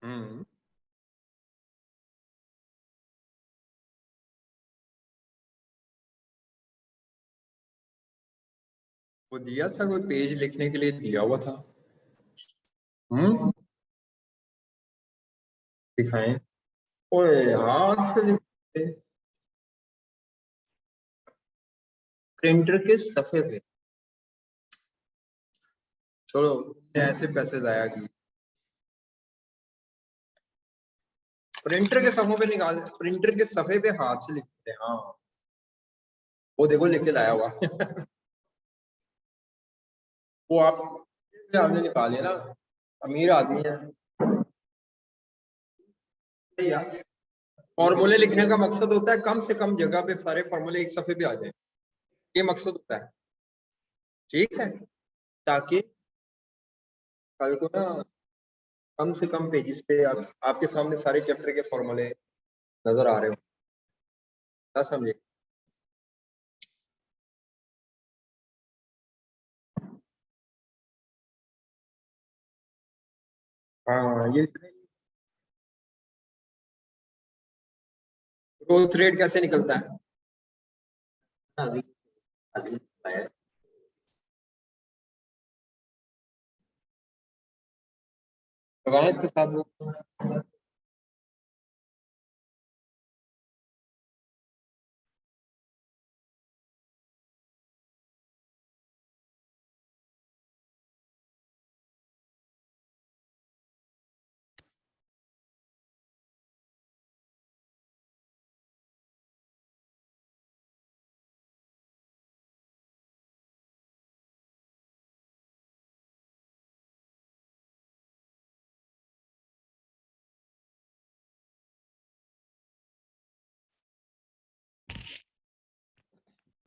हम्म। वो दिया था, कोई पेज लिखने के लिए दिया हुआ था। दिखाएं। ओए हाथ से लिखते प्रिंटर के सफे पे। छोड़ो, ऐसे पैसे जाया किए। प्रिंटर के सफों पे निकाल, प्रिंटर के सफे पे हाथ से लिखते हैं। हाँ, वो देखो लिखे लाया हुआ। वो आप आपने निकाले ना, अमीर आदमी है यार। फॉर्मूले लिखने का मकसद होता है कम से कम जगह पे सारे फॉर्मूले एक सफे पे आ जाए। ये मकसद होता है। ठीक है, ताकि कल को ना कम से कम पेजेस पे आपके सामने सारे चैप्टर के फॉर्मूले नजर आ रहे हो। क्या समझे? हाँ, ये ग्रोथ रेट कैसे निकलता है? हाँ, लगाएं इसके साथ वो।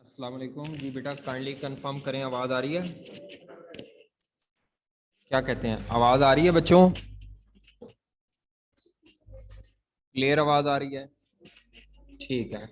अस्सलाम वालेकुम जी बेटा, काइंडली कंफर्म करें आवाज़ आ रही है? क्या कहते हैं, आवाज़ आ रही है बच्चों? क्लियर आवाज़ आ रही है? ठीक है।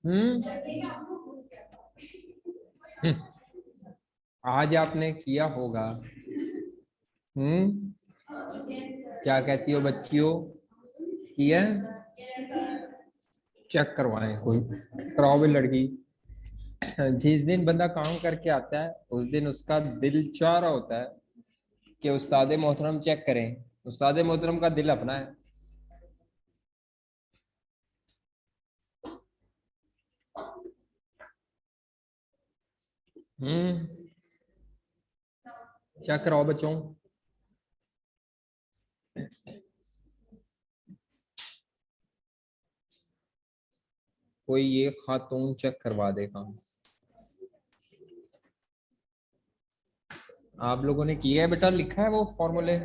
हम्म। आज आपने किया होगा। हम्म। क्या कहती हो बच्चियों? किया? चेक करवाएं, कोई कराओ भी लड़की। जिस दिन बंदा काम करके आता है उस दिन उसका दिल चाह रहा होता है कि उस्ताद मोहतरम चेक करें। उस्ताद मोहतरम का दिल अपना है। हम्म। चेक कराओ बच्चों। कोई ये खातून चेक करवा दे काम। आप लोगों ने किया है बेटा, लिखा है वो फॉर्मूले?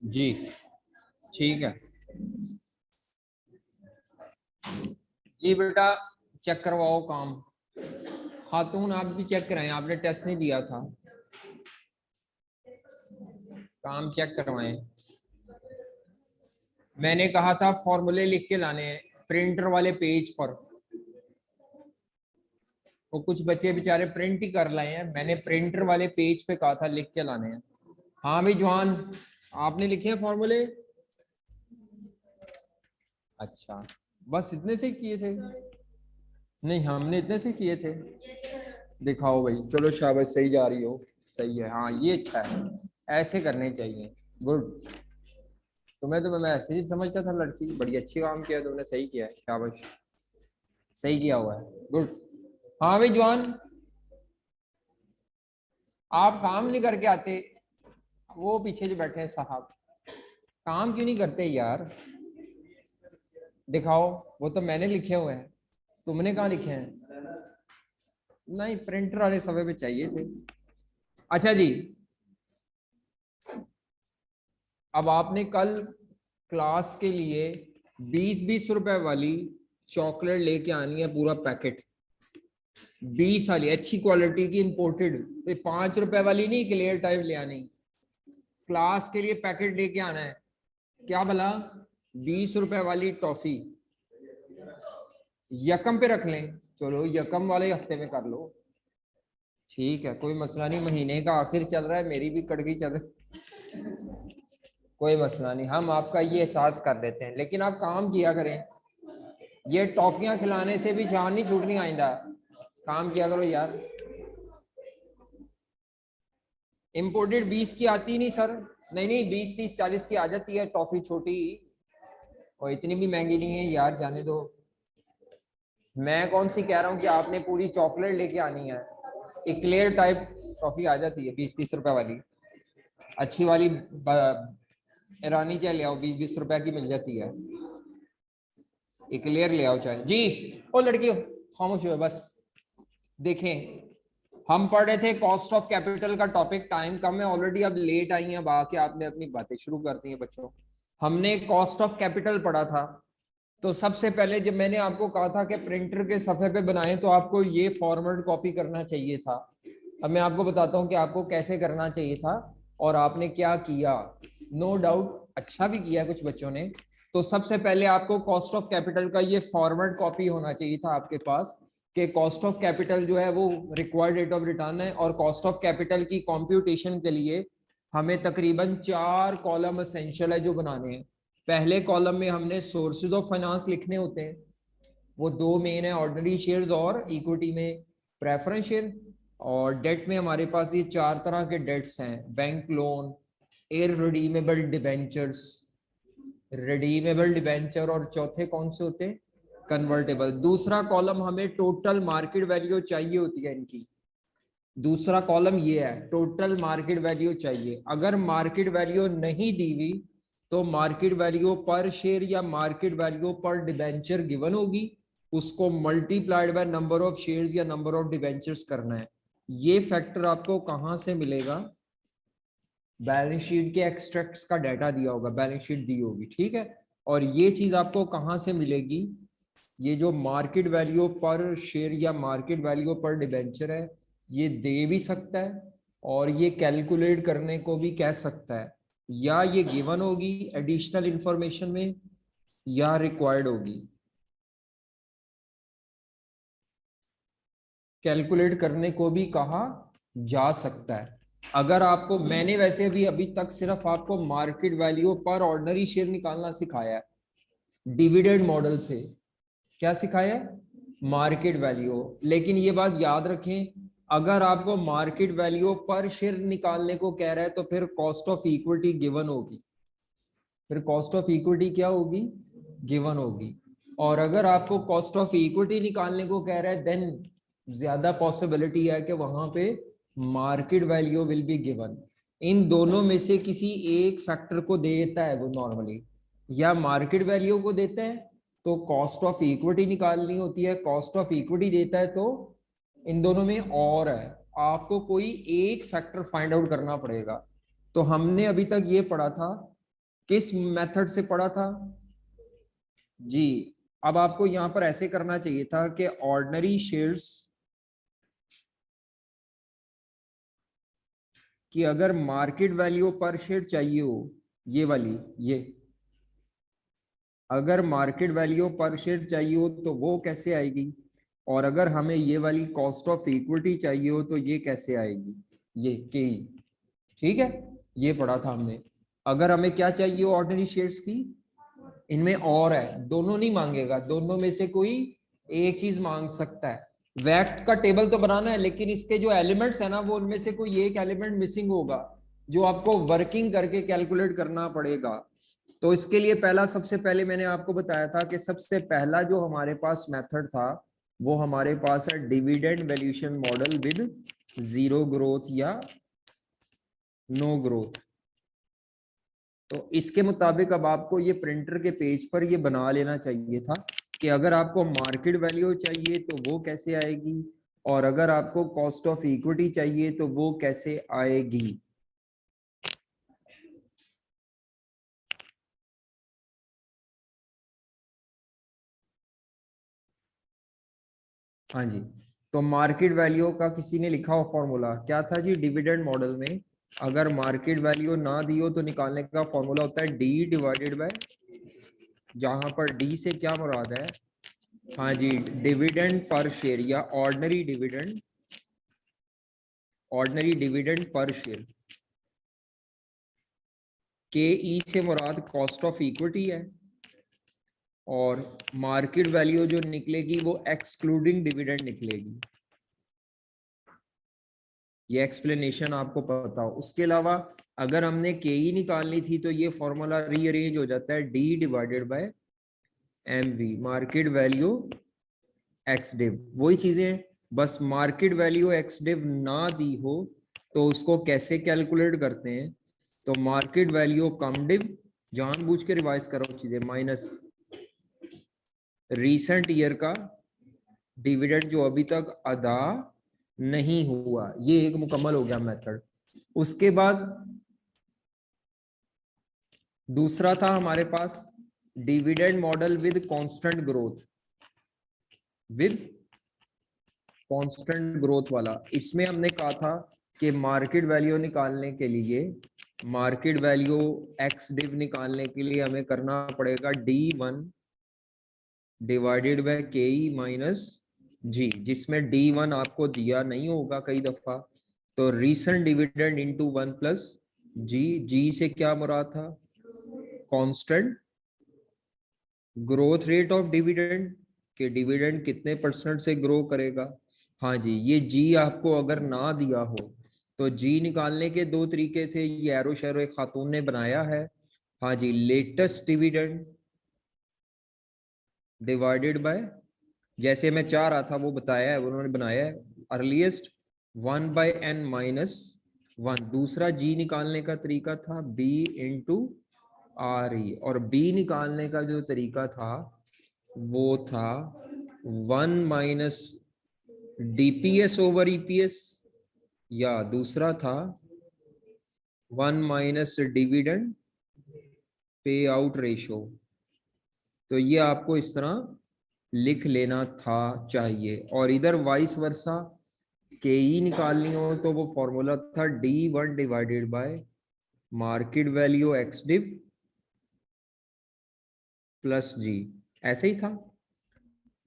जी, ठीक है जी बेटा, चेक करवाओ काम। खातून आप भी चेक कराएं, आपने टेस्ट नहीं दिया था। काम चेक करवाएं। मैंने कहा था फॉर्मूले लिख के लाने हैं प्रिंटर वाले पेज पर। वो कुछ बच्चे बेचारे प्रिंट ही कर लाए हैं, मैंने प्रिंटर वाले पेज पे कहा था लिख के लाने हैं। हाँ भाई जवान, आपने लिखे हैं फॉर्मूले? अच्छा, बस इतने से किए थे? नहीं, हमने इतने से किए थे। दिखाओ भाई, चलो शाबाश, सही जा रही हो। सही है, हाँ ये अच्छा है, ऐसे करने चाहिए। गुड। तुम्हें तो मैं ऐसे ही समझता था लड़की, बड़ी अच्छी काम किया तुमने, सही किया है, शाबाश। सही किया हुआ है, गुड। हाँ भाई जवान, आप काम नहीं करके आते, वो पीछे जो बैठे हैं साहब काम क्यों नहीं करते यार, दिखाओ। वो तो मैंने लिखे हुए हैं, तुमने कहाँ लिखे हैं? नहीं, प्रिंटर वाले समय पे चाहिए थे। अच्छा जी, अब आपने कल क्लास के लिए 20-20 रुपए वाली चॉकलेट लेके आनी है, पूरा पैकेट 20 वाली अच्छी क्वालिटी की इंपोर्टेड, 5 रुपए वाली नहीं, क्लियर टाइप ले आनी। क्लास के लिए पैकेट लेके आना है, क्या भला 20 रुपए वाली टॉफी। यकम पे रख लें, चलो यकम वाले हफ्ते में कर लो, ठीक है कोई मसला नहीं, महीने का आखिर चल रहा है, मेरी भी कड़की चल रही, कोई मसला नहीं, हम आपका ये एहसास कर देते हैं, लेकिन आप काम किया करें। ये टॉफियां खिलाने से भी जान नहीं छूटनी आइंदा, काम किया करो यार। इंपोर्टेड 20 की आती नहीं सर, नहीं नहीं 20, 30, 40 की आ जाती है टॉफी छोटी, और इतनी भी महंगी नहीं है यार, जाने दो। मैं कौन सी कह रहा हूँ कि आपने पूरी चॉकलेट लेके आनी है, इक्लेयर टाइप टॉफी आ जाती है 20-30 रुपए वाली, अच्छी वाली ईरानी चाय ले आओ, 20-20 रुपए की मिल जाती है, इक्लेयर ले आओ चाय जी। ओ लड़कियों खामोश हो बस। देखें, हम पढ़ रहे थे कॉस्ट ऑफ कैपिटल का टॉपिक, टाइम कम है ऑलरेडी, अब लेट आई हैं, बाकी आपने अपनी बातें शुरू कर दी हैं बच्चों। हमने कॉस्ट ऑफ कैपिटल पढ़ा था, तो सबसे पहले जब मैंने आपको कहा था कि प्रिंटर के सफ़े पे बनाएं तो आपको ये फॉर्मेट कॉपी करना चाहिए था। अब मैं आपको बताता हूँ कि आपको कैसे करना चाहिए था और आपने क्या किया। नो डाउट अच्छा भी किया कुछ बच्चों ने। तो सबसे पहले आपको कॉस्ट ऑफ कैपिटल का ये फॉर्मेट कॉपी होना चाहिए था आपके पास, कि कॉस्ट ऑफ कैपिटल जो है वो रिक्वायर्ड रेट ऑफ रिटर्न है, और कॉस्ट ऑफ कैपिटल की कॉम्प्यूटेशन के लिए हमें तकरीबन 4 कॉलम एसेंशियल है जो बनाने हैं। पहले कॉलम में हमने सोर्सेज ऑफ फाइनेंस लिखने होते हैं, वो 2 मेन है, ऑर्डिनरी शेयर्स और इक्विटी में प्रेफरेंस शेयर। और डेट में हमारे पास ये 4 तरह के डेट्स हैं, bank loan, irredeemable debentures, redeemable debenture, और चौथे कौन से होते हैं? कन्वर्टेबल। दूसरा कॉलम हमें टोटल मार्केट वैल्यू चाहिए होती है इनकी, दूसरा कॉलम ये है, टोटल मार्केट वैल्यू चाहिए। अगर मार्केट वैल्यू नहीं दी हुई तो मार्केट वैल्यू पर शेयर या मार्केट वैल्यू पर डिबेंचर गिवन होगी, उसको multiplied by number of shares या नंबर ऑफ डिबेंचर्स करना है। ये फैक्टर आपको कहां से मिलेगा? बैलेंस शीट के एक्सट्रैक्ट्स का डाटा दिया होगा, बैलेंस शीट दी होगी, ठीक है। और ये चीज आपको कहां से मिलेगी? ये जो मार्केट वैल्यू पर शेयर या मार्केट वैल्यू पर डिबेंचर है, ये दे भी सकता है और ये कैलकुलेट करने को भी कह सकता है, या ये गिवन होगी एडिशनल इंफॉर्मेशन में या रिक्वायर्ड होगी। कैलकुलेट करने को भी कहा जा सकता है। अगर आपको, मैंने वैसे भी अभी तक सिर्फ आपको मार्केट वैल्यू पर ऑर्डिनरी शेयर निकालना सिखाया है डिविडेंड मॉडल से। क्या सिखाया है? Market value. लेकिन ये बात याद रखें, अगर आपको मार्केट वैल्यू पर शेयर निकालने को कह रहा है तो फिर कॉस्ट ऑफ इक्विटी गिवन होगी, फिर कॉस्ट ऑफ इक्विटी क्या होगी? गिवन होगी। और अगर आपको कॉस्ट ऑफ इक्विटी निकालने को कह रहा है देन ज्यादा पॉसिबिलिटी है कि वहां पे market value will be given. इन दोनों में से किसी एक फैक्टर को देता है वो नॉर्मली, या मार्केट वैल्यू को देता है तो कॉस्ट ऑफ इक्विटी निकालनी होती है, कॉस्ट ऑफ इक्विटी देता है तो इन दोनों में और है, आपको कोई एक फैक्टर फाइंड आउट करना पड़ेगा। तो हमने अभी तक ये पढ़ा था, किस मेथड से पढ़ा था जी? अब आपको यहां पर ऐसे करना चाहिए था कि ऑर्डिनरी शेयर्स कि अगर मार्केट वैल्यू पर शेयर चाहिए हो, ये वाली, ये अगर मार्केट वैल्यू पर शेयर चाहिए हो तो वो कैसे आएगी, और अगर हमें ये वाली कॉस्ट ऑफ इक्विटी चाहिए हो तो ये कैसे आएगी, ये के, ठीक है। ये पढ़ा था हमने। अगर हमें क्या चाहिए हो ऑर्डिनरी शेयर्स की, इनमें और है, दोनों नहीं मांगेगा, दोनों में से कोई एक चीज मांग सकता है। वैक्ट का टेबल तो बनाना है, लेकिन इसके जो एलिमेंट्स है ना, वो उनमें से कोई एक एलिमेंट मिसिंग होगा जो आपको वर्किंग करके कैलकुलेट करना पड़ेगा। तो इसके लिए पहला, सबसे पहले मैंने आपको बताया था कि सबसे पहला जो हमारे पास मेथड था वो हमारे पास है dividend valuation model with zero growth या नो ग्रोथ। तो इसके मुताबिक अब आपको ये प्रिंटर के पेज पर ये बना लेना चाहिए था कि अगर आपको मार्केट वैल्यू चाहिए तो वो कैसे आएगी, और अगर आपको कॉस्ट ऑफ इक्विटी चाहिए तो वो कैसे आएगी। हाँ जी, तो मार्केट वैल्यू का किसी ने लिखा हो फॉर्मूला क्या था जी डिविडेंड मॉडल में? अगर मार्केट वैल्यू ना दी हो तो निकालने का फॉर्मूला होता है डी डिवाइडेड बाय, जहां पर डी से क्या मुराद है, हाँ जी, डिविडेंड पर शेयर या ordinary dividend, ordinary dividend per share. के ई से मुराद कॉस्ट ऑफ इक्विटी है, और मार्केट वैल्यू जो निकलेगी वो एक्सक्लूडिंग डिविडेंड निकलेगी। ये एक्सप्लेनेशन आपको पता हो। उसके अलावा अगर हमने के ई निकालनी थी तो ये फॉर्मूला रीअरेंज हो जाता है D divided by M V, market value ex div. वही चीजें, बस मार्केट वैल्यू एक्स डिव ना दी हो तो उसको कैसे कैलकुलेट करते हैं, तो मार्केट वैल्यू कम डिव, जानबूझ के रिवाइज करो चीजें, माइनस रीसेंट ईयर का डिविडेंड जो अभी तक अदा नहीं हुआ। ये एक मुकम्मल हो गया मेथड। उसके बाद दूसरा था हमारे पास dividend model with constant growth, with constant growth वाला। इसमें हमने कहा था कि मार्केट वैल्यू निकालने के लिए, मार्केट वैल्यू एक्स डिव निकालने के लिए हमें करना पड़ेगा D1 डिवाइडेड बाय के ई माइनस जी, जिसमें D1 आपको दिया नहीं होगा कई दफा, तो रीसेंट डिविडेंड इंटू 1 प्लस जी। जी से क्या मुराद था, constant growth rate of dividend, के डिविडेंड कितने परसेंट से ग्रो करेगा। हाँ जी, ये जी आपको अगर ना दिया हो तो जी निकालने के दो तरीके थे, ये एरो शेरो एक खातून ने बनाया है। हाँ जी, लेटेस्ट डिविडेंड डिवाइडेड बाय, जैसे मैं चाह रहा था वो बताया है, उन्होंने बनाया है अर्लीस्ट 1/n माइनस 1। दूसरा जी निकालने का तरीका था B इंटू आर ई, और B निकालने का जो तरीका था वो था 1 माइनस DPS ओवर EPS, या दूसरा था 1 minus dividend pay out ratio. तो ये आपको इस तरह लिख लेना था चाहिए। और इधर वाइस वर्सा के ई निकालनी हो तो वो फॉर्मूला था D1 divided by market value ex div plus g, ऐसे ही था,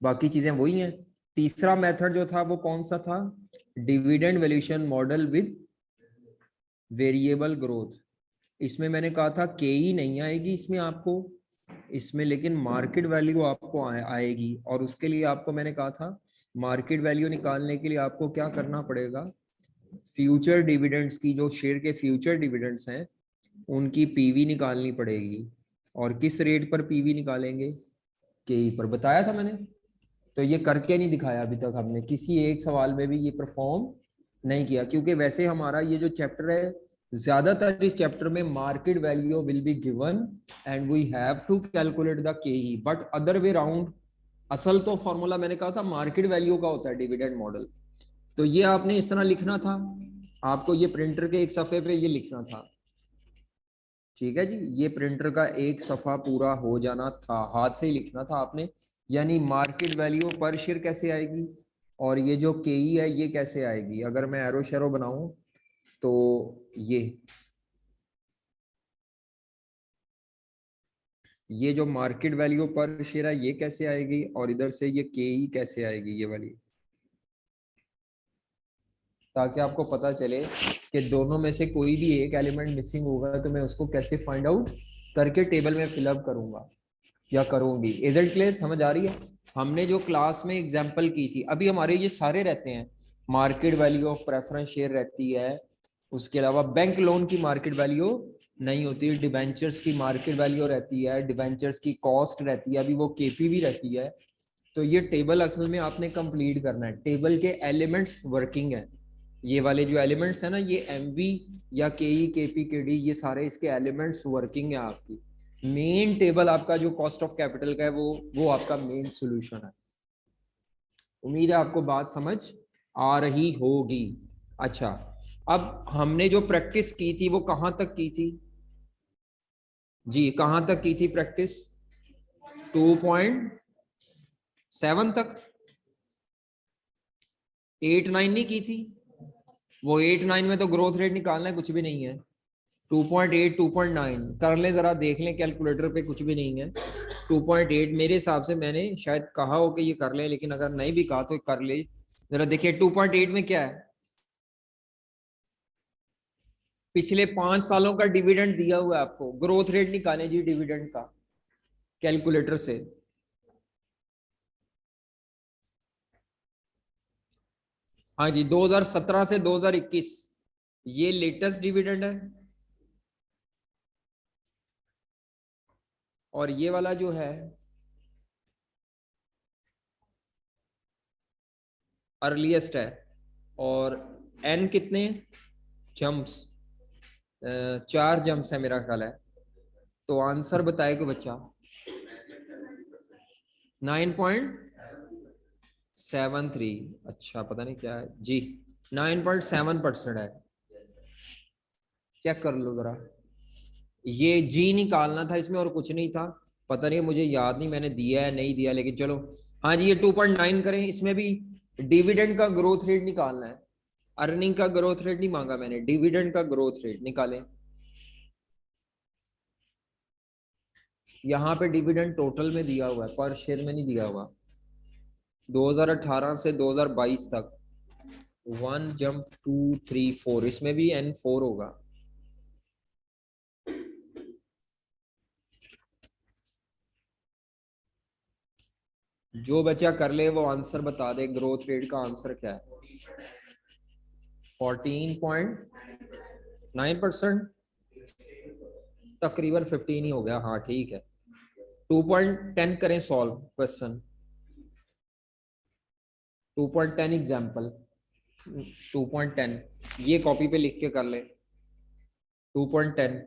बाकी चीजें वही हैं। तीसरा मेथड जो था वो कौन सा था, dividend valuation model with variable growth. इसमें मैंने कहा था के ई नहीं आएगी इसमें आपको, इसमें लेकिन मार्केट वैल्यू आपको आएगी। और उसके लिए आपको मैंने कहा था मार्केट वैल्यू निकालने के लिए आपको क्या करना पड़ेगा, फ्यूचर डिविडेंड्स की, जो शेयर के फ्यूचर डिविडेंड्स हैं उनकी पीवी निकालनी पड़ेगी। और किस रेट पर पीवी निकालेंगे, के ई पर, बताया था मैंने। तो ये करके नहीं दिखाया अभी तक हमने, किसी एक सवाल में भी ये परफॉर्म नहीं किया, क्योंकि वैसे हमारा ये जो चैप्टर है, ज्यादातर इस चैप्टर में market value will be given and we have to calculate the K E, but other way round असल तो फॉर्मूला मैंने कहा था मार्केट वैल्यू का होता है डिविडेंड मॉडल। तो ये आपने इस तरह लिखना था, आपको ये प्रिंटर के एक सफे पे ये लिखना था, ठीक है जी। ये प्रिंटर का एक सफा पूरा हो जाना था, हाथ से ही लिखना था आपने। यानी मार्केट वैल्यू पर शेयर कैसे आएगी, और ये जो के ई है ये कैसे आएगी। अगर मैं एरो शेरो बनाऊं तो ये जो मार्केट वैल्यू पर शेयर है ये कैसे आएगी, और इधर से ये के ई कैसे आएगी, ये वाली, ताकि आपको पता चले कि दोनों में से कोई भी एक एलिमेंट मिसिंग होगा तो मैं उसको कैसे फाइंड आउट करके टेबल में फिलअप करूंगा या करूंगी। इज इट क्लियर, समझ आ रही है। हमने जो क्लास में एग्जांपल की थी, अभी हमारे ये सारे रहते हैं, market value of preference share रहती है, उसके अलावा बैंक लोन की मार्केट वैल्यू नहीं होती। डिबेंचर्स की मार्केट वैल्यू रहती है, डिबेंचर्स की कॉस्ट रहती है, अभी वो केपी भी रहती है। तो ये टेबल असल में आपने कंप्लीट करना है। टेबल के एलिमेंट्स वर्किंग है, ये वाले जो एलिमेंट्स है ना, ये एमवी या केई केपी केडी, ये सारे इसके एलिमेंट्स वर्किंग है आपकी। मेन टेबल आपका जो कॉस्ट ऑफ कैपिटल का है वो आपका मेन सोल्यूशन है। उम्मीद है आपको बात समझ आ रही होगी। अच्छा, अब हमने जो प्रैक्टिस की थी वो कहां तक की थी जी? कहां तक की थी प्रैक्टिस? 2.7 तक। 8-9 नहीं की थी? वो 8-9 में तो ग्रोथ रेट निकालना है, कुछ भी नहीं है। 2.8 2.9 कर ले, जरा देख लें कैलकुलेटर पे, कुछ भी नहीं है। 2.8 मेरे हिसाब से मैंने शायद कहा हो कि ये कर ले, लेकिन अगर नहीं भी कहा तो कर ले। जरा देखिए 2.8 में क्या है। पिछले 5 सालों का डिविडेंड दिया हुआ है आपको, ग्रोथ रेट निकालें जी डिविडेंड का कैलकुलेटर से। हाँ जी, 2017 से 2021 ये लेटेस्ट डिविडेंड है। और ये वाला जो है अर्लीस्ट है। और एन कितने जंप्स? 4 जंप्स है मेरा ख्याल है। तो आंसर बताए कि बच्चा 9.73। अच्छा, पता नहीं क्या है जी। 9.7% है। चेक कर लो जरा। ये जी निकालना था इसमें, और कुछ नहीं था। पता नहीं, मुझे याद नहीं मैंने दिया है नहीं दिया, लेकिन चलो। हाँ जी, ये 2.9 करें। इसमें भी डिविडेंड का ग्रोथ रेट निकालना है। अर्निंग का ग्रोथ रेट नहीं मांगा मैंने, डिविडेंड का ग्रोथ रेट निकालें। यहाँ पे डिविडेंड टोटल में दिया हुआ है, पर शेयर में नहीं दिया हुआ। 2018 से 2022 तक 1 जंप 2 3 4, इसमें भी N4 होगा। जो बच्चा कर ले वो आंसर बता दे, ग्रोथ रेट का आंसर क्या है? 14.9%, तकरीबन 15 ही हो गया। हाँ ठीक है। 2.10 करें सॉल्व क्वेश्चन। 2.10 एग्जाम्पल। 2.10 ये कॉपी पे लिख के कर ले। 2.10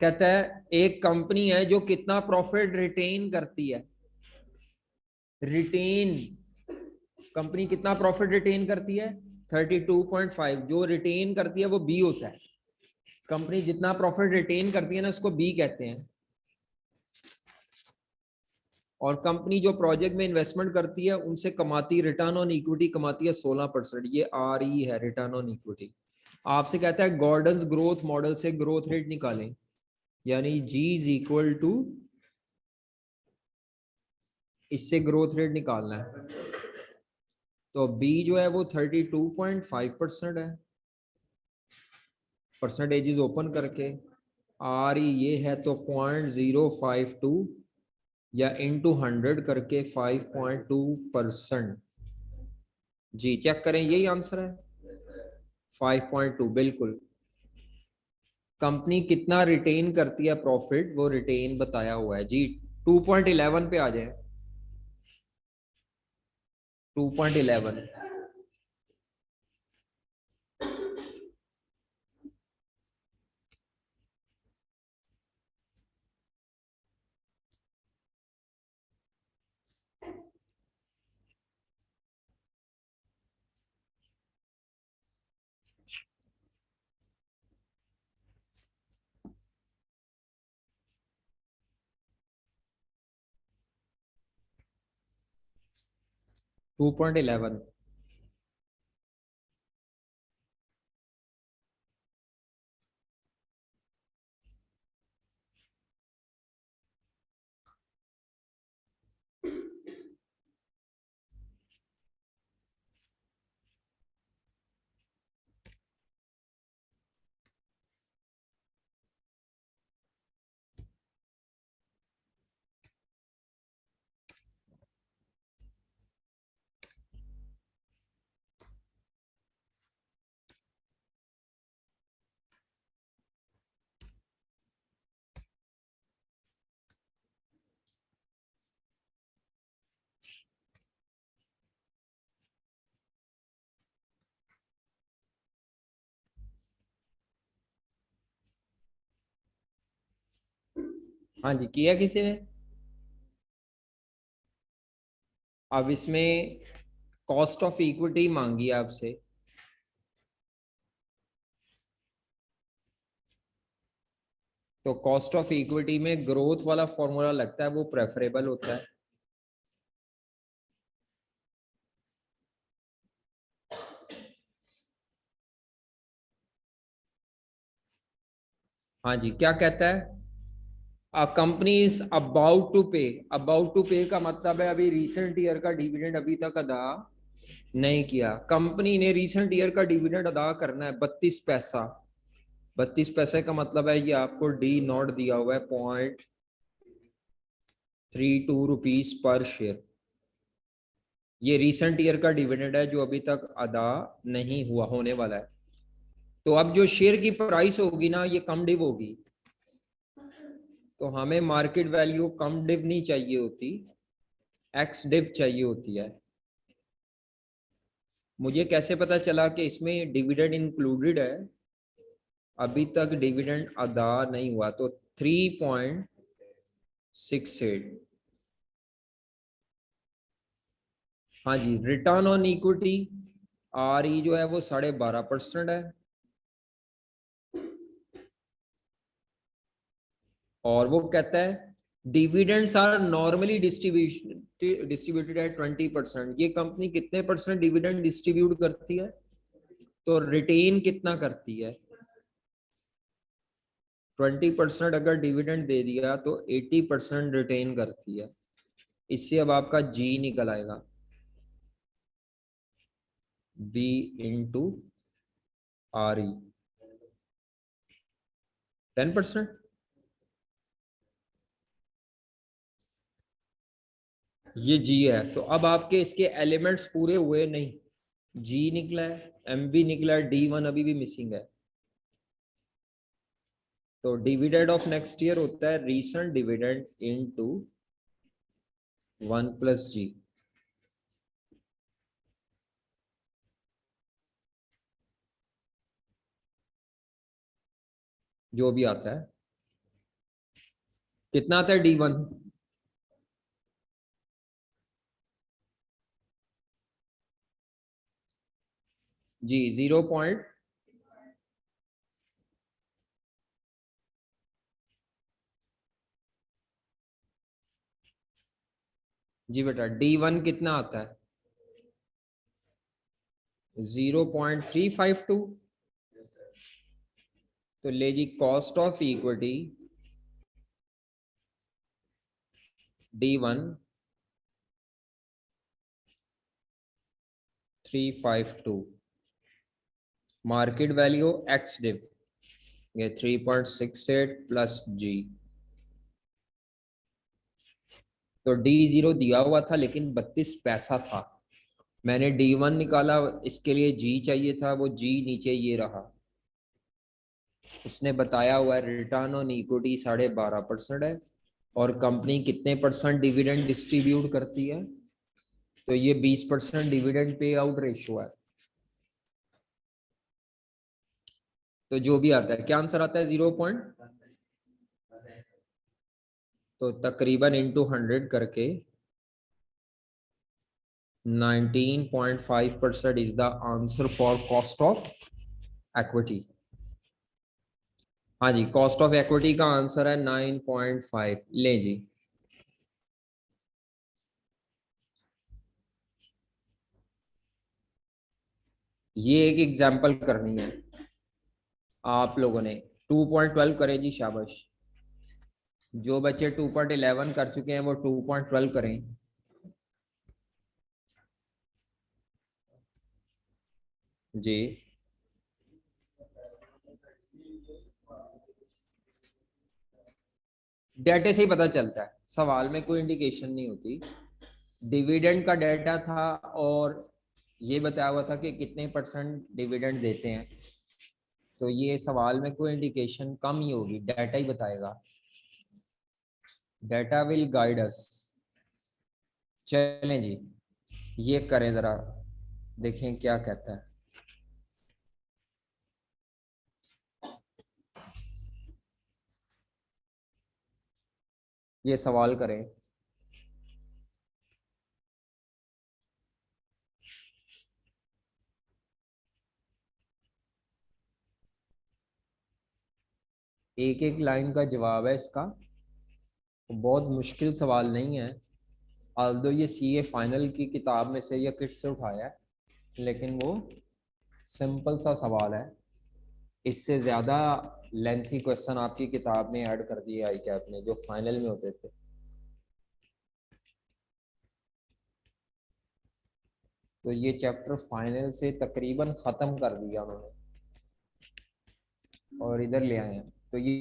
कहता है एक कंपनी है जो कितना प्रॉफिट रिटेन करती है। रिटेन, कंपनी कितना प्रॉफिट रिटेन करती है? 32.5। जो रिटेन करती है वो बी होता है। कंपनी जितना प्रॉफिट रिटेन करती है ना, उसको बी कहते हैं। और कंपनी जो प्रोजेक्ट में इन्वेस्टमेंट करती है उनसे कमाती, रिटर्न ऑन इक्विटी कमाती है 16%। ये आर ई है, रिटर्न ऑन इक्विटी। आपसे कहता है गॉर्डन्स ग्रोथ मॉडल से ग्रोथ रेट निकालें, यानी जी इज इक्वल टू, इससे ग्रोथ रेट निकालना है। तो बी जो है वो 32.5% है, परसेंटेजेस ओपन करके। आर ई ये है तो 0.052 या इंटू 100 करके 5.2%। जी चेक करें, यही आंसर है 5.2 बिल्कुल। कंपनी कितना रिटेन करती है प्रॉफिट, वो रिटेन बताया हुआ है जी। 2.11 पे आ जाए। 2.11। 2.11। हाँ जी, किया किसी ने? अब इसमें कॉस्ट ऑफ इक्विटी मांगी है आपसे। तो कॉस्ट ऑफ इक्विटी में ग्रोथ वाला फॉर्मूला लगता है, वो प्रेफरेबल होता है। हाँ जी, क्या कहता है? A company is about to pay का मतलब है अभी रिसेंट ईयर का डिविडेंड अभी तक अदा नहीं किया। कंपनी ने रिसेंट ईयर का डिविडेंड अदा करना है 32 पैसा। 32 पैसे का मतलब है, ये आपको डी नॉट दिया हुआ है, 0.32 रुपीज पर शेयर। ये रिसेंट ईयर का डिविडेंड है जो अभी तक अदा नहीं हुआ, होने वाला है। तो अब जो शेयर की प्राइस होगी ना, ये कम डिव होगी। तो हमें मार्केट वैल्यू कम डिव नहीं चाहिए होती, एक्स डिव चाहिए होती है। मुझे कैसे पता चला कि इसमें डिविडेंड इंक्लूडेड है? अभी तक डिविडेंड अदा नहीं हुआ, तो 3.68। हाँ जी, return on equity R E जो है वो 12.5% है। और वो कहता है dividends are normally distributed at 20%। ये कंपनी कितने परसेंट डिविडेंड डिस्ट्रीब्यूट करती है? तो रिटेन कितना करती है? 20% अगर डिविडेंड दे दिया तो 80% रिटेन करती है। इससे अब आपका जी निकल आएगा, बी इंटू आर ई, 10%। ये जी है। तो अब आपके इसके एलिमेंट्स पूरे हुए नहीं, जी निकला है, एम बी निकला है, डी वन अभी भी मिसिंग है। तो डिविडेंड ऑफ नेक्स्ट ईयर होता है रीसेंट डिविडेंड इनटू 1 + जी। जो भी आता है, कितना आता है डी वन? जी 0 पॉइंट, जी बेटा डी वन कितना आता है? 0.352। तो ले जी, cost of equity D one 352, market value ex div ये 3.68 प्लस जी। तो डी जीरो दिया हुआ था लेकिन 32 पैसा था। मैंने डी वन निकाला, इसके लिए जी चाहिए था, वो जी नीचे ये रहा। उसने बताया हुआ है रिटर्न ऑन इक्विटी 12.5% है, और कंपनी कितने परसेंट डिविडेंड डिस्ट्रीब्यूट करती है? तो ये 20% डिविडेंड पे आउट रेशियो है। तो जो भी आता है, क्या आंसर आता है? 0 तो तकरीबन इंटू 100 करके 19.5% is the answer for cost of equity. हाँ जी, कॉस्ट ऑफ इक्विटी का आंसर है 9.5। ले जी, ये एक एग्जाम्पल करनी है आप लोगों ने। 2.12 करें जी, शाबाश। जो बच्चे 2.11 कर चुके हैं वो 2.12 करें। जी, डेटे से ही पता चलता है, सवाल में कोई इंडिकेशन नहीं होती। डिविडेंड का डेटा था और ये बताया हुआ था कि कितने परसेंट डिविडेंड देते हैं। तो ये सवाल में कोई इंडिकेशन कम ही होगी, डाटा ही बताएगा। Data will guide us. चलें जी, ये करें जरा, देखें क्या कहता है। ये सवाल करें। एक एक लाइन का जवाब है इसका, बहुत मुश्किल सवाल नहीं है। आल्दो ये सीए फाइनल की किताब में से या किट से उठाया है, लेकिन वो सिंपल सा सवाल है। इससे ज्यादा लेंथी क्वेश्चन आपकी किताब में ऐड कर दिए आई कैप ने, जो फाइनल में होते थे। तो ये चैप्टर फाइनल से तकरीबन खत्म कर दिया उन्होंने और इधर ले आए हैं। तो ये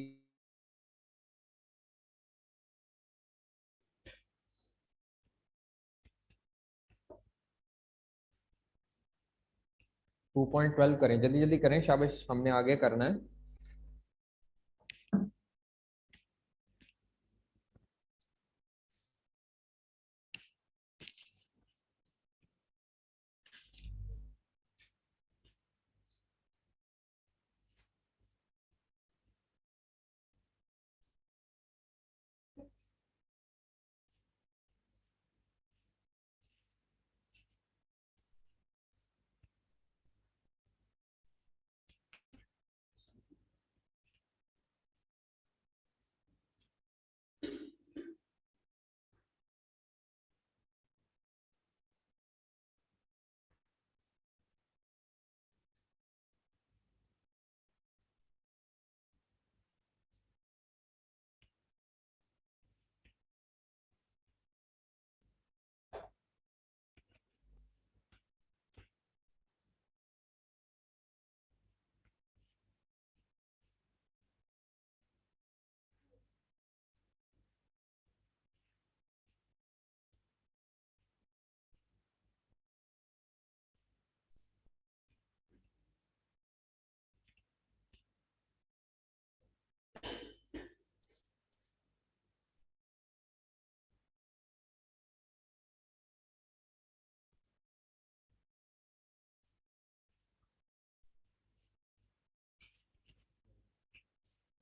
2.12 करें, जल्दी जल्दी करें, शाबाश, हमने आगे करना है।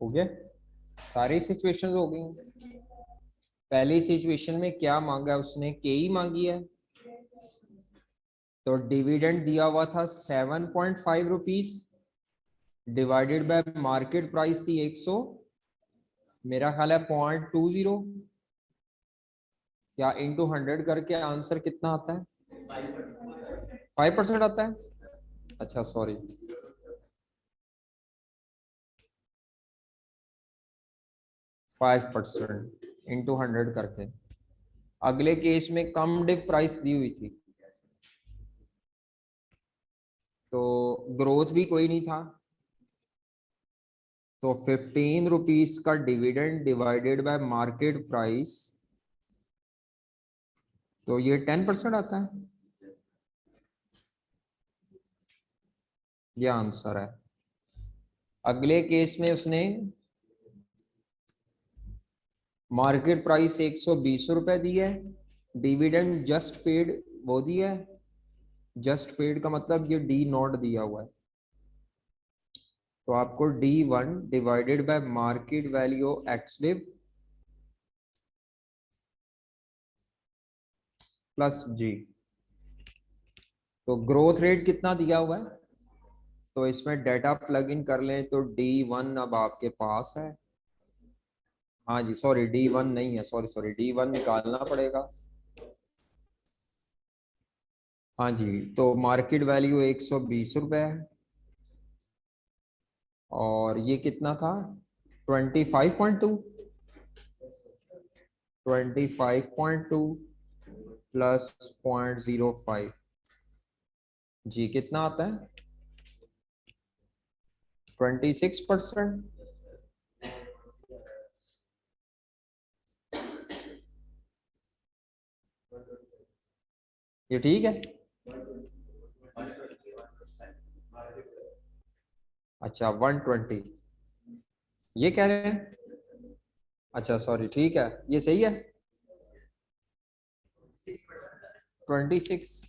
हो गया, सारी सिचुएशंस हो गई। पहली सिचुएशन में क्या मांगा है उसने, के ही मांगी है। तो डिविडेंड दिया हुआ था 7.5 rupees, divided by market price थी 100, मेरा ख्याल है 0.20, या इंटू 100 करके आंसर कितना आता है, 5% आता है। अच्छा सॉरी, 5% इंटू 100 करके। अगले केस में कम डिफ प्राइस दी हुई थी, तो ग्रोथ भी कोई नहीं था, तो 15 रुपीज का dividend divided by market price, तो ये 10% आता है। ये आंसर है। अगले केस में उसने मार्केट प्राइस 120 रुपए दी है, डिविडेंड जस्ट पेड वो दिया है। जस्ट पेड का मतलब ये डी नॉट दिया हुआ है, तो आपको D1 divided by market value ex div plus g. तो ग्रोथ रेट कितना दिया हुआ है, तो इसमें डेटा प्लग इन कर लें तो D1 अब आपके पास है। हाँ जी सॉरी, D1 नहीं है, सॉरी सॉरी, D1 निकालना पड़ेगा। हाँ जी, तो मार्केट वैल्यू 120 रुपए है, और ये कितना था, 25.2, 25.2 प्लस 0.05, जी कितना आता है, 26%। ये ठीक है। अच्छा 120 ये कह रहे हैं, अच्छा सॉरी ठीक है, ये सही है 26।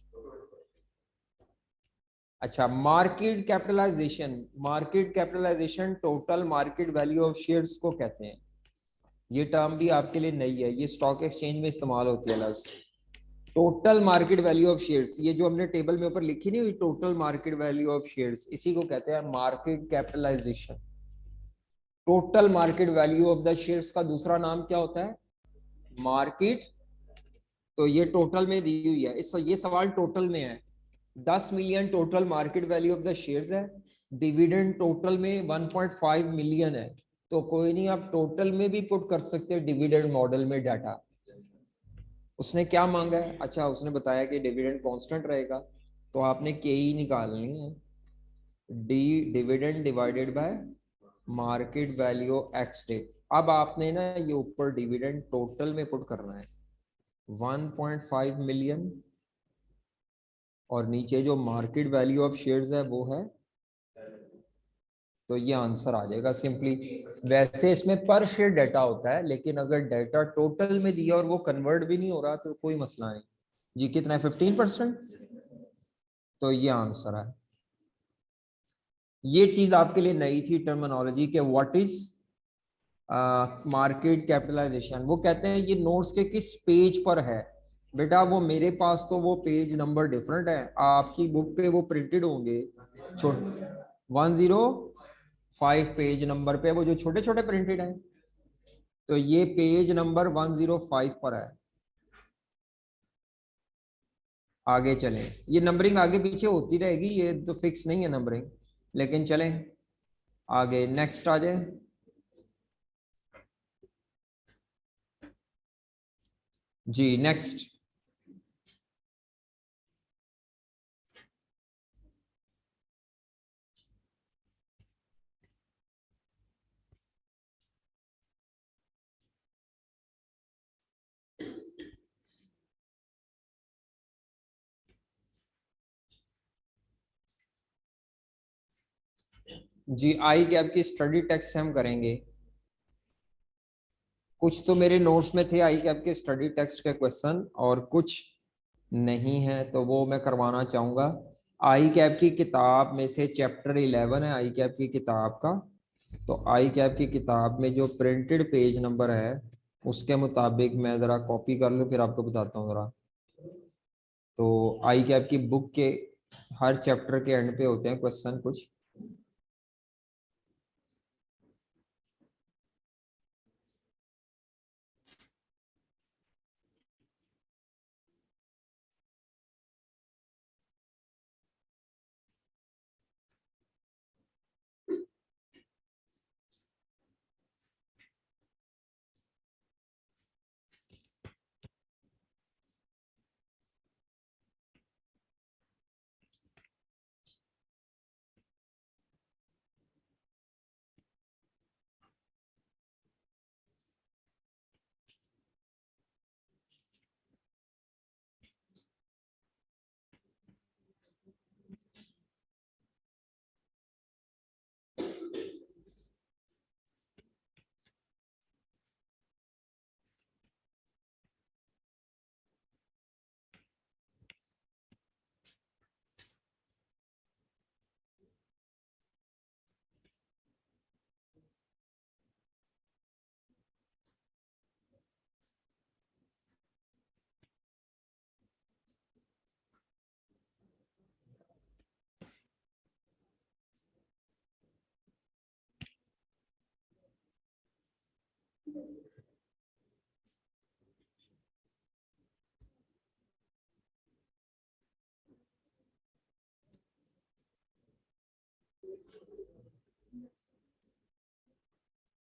अच्छा market capitalisation total market value of shares को कहते हैं। ये टर्म भी आपके लिए नई है, ये स्टॉक एक्सचेंज में इस्तेमाल होती है लफ्ज। Total market value of shares, ये जो हमने टेबल में ऊपर लिखी नहीं हुई total market value of shares, इसी को कहते हैं market capitalisation. Total market value of the shares का दूसरा नाम क्या होता है? मार्केट। तो ये टोटल में दी हुई है, इस ये सवाल टोटल में है। 10 million total market value of the shares है, डिविडेंड टोटल में 1.5 मिलियन है। तो कोई नहीं, आप टोटल में भी पुट कर सकते हैं डिविडेंड मॉडल में डाटा। उसने क्या मांगा है? अच्छा, उसने बताया कि डिविडेंड कांस्टेंट रहेगा, तो आपने के ही निकालनी है, D dividend divided by market value x day. अब आपने ना ये ऊपर डिविडेंड टोटल में पुट करना है 1.5 मिलियन, और नीचे जो मार्केट वैल्यू ऑफ शेयर्स है वो है, तो ये आंसर आ जाएगा सिंपली। वैसे इसमें पर शेयर डाटा होता है, लेकिन अगर डाटा टोटल में दिया और वो कन्वर्ट भी नहीं हो रहा तो कोई मसला नहीं। जी कितना है? 15%। तो ये आंसर है। ये चीज आपके लिए नई थी टर्मिनोलॉजी के, व्हाट इज मार्केट कैपिटलाइजेशन। वो कहते हैं ये नोट्स के किस पेज पर है। बेटा वो मेरे पास तो वो पेज नंबर डिफरेंट है, आपकी बुक पे वो प्रिंटेड होंगे 105 पेज नंबर पे वो जो छोटे छोटे प्रिंटेड है। तो ये पेज नंबर 105 पर है। आगे चलें, ये नंबरिंग आगे पीछे होती रहेगी, ये तो फिक्स नहीं है नंबरिंग, लेकिन चलें आगे, नेक्स्ट आ जाए। जी नेक्स्ट। जी आई कैप की स्टडी टेक्स्ट से हम करेंगे। कुछ तो मेरे नोट्स में थे आई कैप के स्टडी टेक्स्ट के क्वेश्चन, और कुछ नहीं है, तो वो मैं करवाना चाहूंगा। आई कैप की किताब में से चैप्टर 11 है आई कैप की किताब का। तो आई कैप की किताब में जो प्रिंटेड पेज नंबर है उसके मुताबिक मैं ज़रा कॉपी कर लूँ, फिर आपको बताता हूँ ज़रा। तो आई कैप की बुक के हर चैप्टर के एंड पे होते हैं क्वेश्चन कुछ।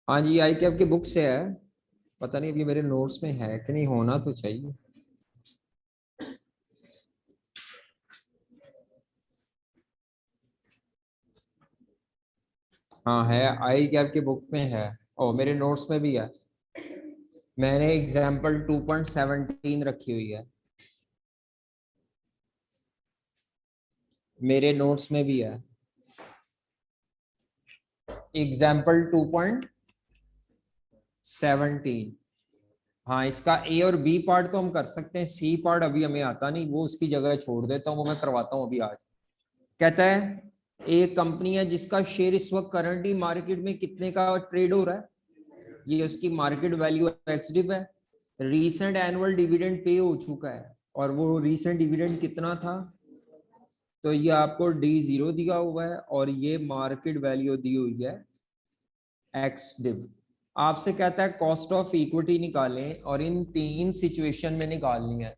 हाँ जी आई कैप की बुक से है, पता नहीं अभी मेरे नोट्स में है कि नहीं, होना तो चाहिए। हाँ है, आई कैप की बुक में है, और मेरे नोट्स में भी है। मैंने एग्जाम्पल 2.17 रखी हुई है, मेरे नोट्स में भी है एग्जाम्पल 2.17। हाँ इसका ए और बी पार्ट तो हम कर सकते हैं, सी पार्ट अभी हमें आता नहीं, वो उसकी जगह छोड़ देता हूँ, वो मैं करवाता हूँ अभी आज। कहता है एक कंपनी है जिसका शेयर इस वक्त करंटली मार्केट में कितने का ट्रेड हो रहा है, ये उसकी मार्केट वैल्यू एक्स डिव है। रीसेंट एनुअल डिविडेंड पे हो चुका है और वो रीसेंट डिविडेंड कितना था, तो ये आपको D0 दिया हुआ है और ये मार्केट वैल्यू दी हुई है एक्स डिव। आपसे कहता है कॉस्ट ऑफ इक्विटी निकालें और इन 3 सिचुएशन में निकालनी है।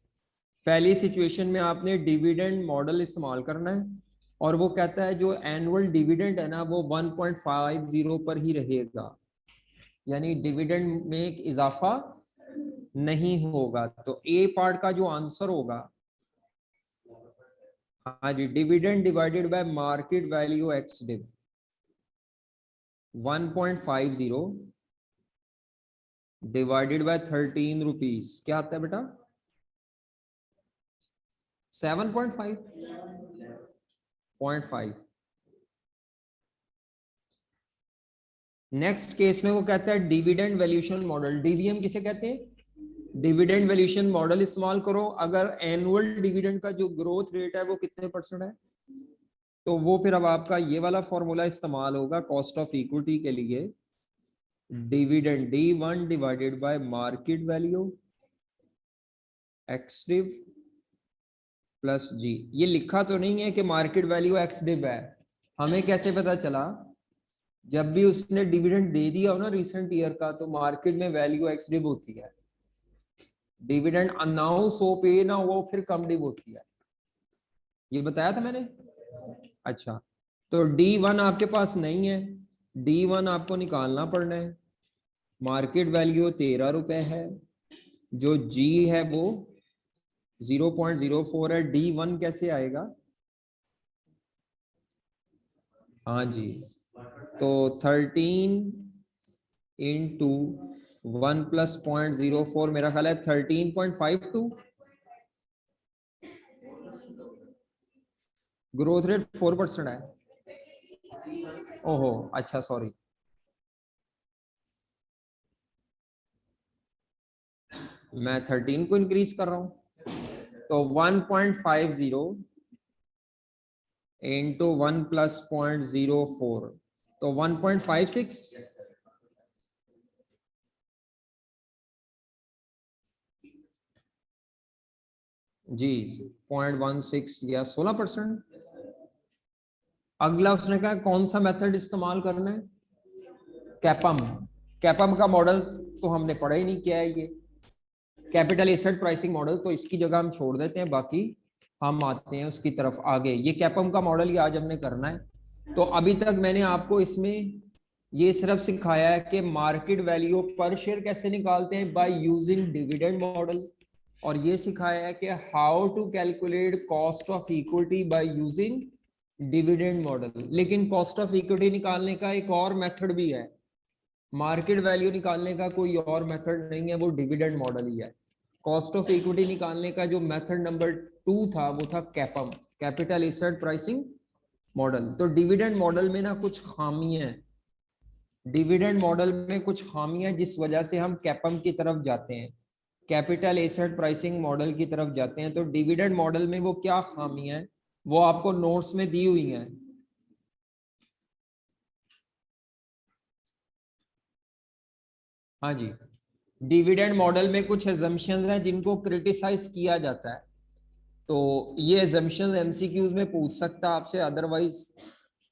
पहली सिचुएशन में आपने डिविडेंड मॉडल इस्तेमाल करना है और वो कहता है जो एनुअल डिविडेंड है ना वो 1.50 पर ही रहेगा, यानी डिविडेंड में एक इजाफा नहीं होगा। तो ए पार्ट का जो आंसर होगा, हाँ जी, dividend divided by market value ex div 1.50 divided by 13 rupees क्या आता है बेटा, 7.5। नेक्स्ट केस में वो कहता है डिविडेंड वैल्यूएशन मॉडल, डीवीएम किसे कहते हैं, डिविडेंड वैल्यूएशन मॉडल इस्तेमाल करो। अगर एनुअल डिविडेंड का जो ग्रोथ रेट है वो कितने % है, तो वो फिर अब आपका ये वाला फॉर्मूला इस्तेमाल होगा कॉस्ट ऑफ इक्विटी के लिए, dividend D1 divided by market value ex div plus g. ये लिखा तो नहीं है कि मार्केट वैल्यू एक्स डिव है, हमें कैसे पता चला, जब भी उसने डिविडेंड दे दिया हो ना रिसेंट ईयर का, तो मार्केट में वैल्यू एक्स डिव होती है। डिविडेंड अनाउंस हो पे ना हो फिर कम डिव होती है, ये बताया था मैंने। अच्छा, तो D1 आपके पास नहीं है, D1 आपको निकालना पड़ना है। मार्केट वैल्यू 13 रुपए है, जो G है वो 0.04 है। D1 कैसे आएगा, हाँ जी, तो 13 इंटू 1 प्लस 0.04 मेरा ख्याल है 13.52। ग्रोथ रेट 4% है। ओहो अच्छा सॉरी, मैं 13 को इंक्रीज कर रहा हूं, तो 1.50 इंटू 1 प्लस 0.04 तो 1.56। जी 0.16 या 16%। अगला उसने कहा कौन सा मेथड इस्तेमाल करना है, कैपम। कैपम का मॉडल तो हमने पढ़ा ही नहीं, क्या है ये, कैपिटल एसेट प्राइसिंग मॉडल, तो इसकी जगह हम छोड़ देते हैं, बाकी हम आते हैं उसकी तरफ आगे। ये कैपम का मॉडल ही आज हमने करना है। तो अभी तक मैंने आपको इसमें ये सिर्फ सिखाया है कि मार्केट वैल्यू पर शेयर कैसे निकालते हैं बाय यूजिंग डिविडेंड मॉडल, और ये सिखाया है कि how to calculate cost of equity by using dividend model. लेकिन कॉस्ट ऑफ इक्विटी निकालने का एक और मेथड भी है, मार्केट वैल्यू निकालने का कोई और मेथड नहीं है, वो डिविडेंड मॉडल ही है। कॉस्ट ऑफ इक्विटी निकालने का जो मेथड नंबर 2 था वो था कैपम, कैपिटल एसेट प्राइसिंग मॉडल। तो डिविडेंड मॉडल में ना कुछ खामियां हैं, डिविडेंड मॉडल में कुछ खामियां जिस वजह से हम कैपम की तरफ जाते हैं, कैपिटल एसेट प्राइसिंग मॉडल की तरफ जाते हैं। तो डिविडेंड मॉडल में वो क्या खामियां हैं वो आपको नोट्स में दी हुई हैं। हाँ जी, डिविडेंड मॉडल में कुछ एजम्पशंस हैं जिनको क्रिटिसाइज किया जाता है, तो ये एजम्पशंस एमसीक्यूज में पूछ सकता है आपसे, अदरवाइज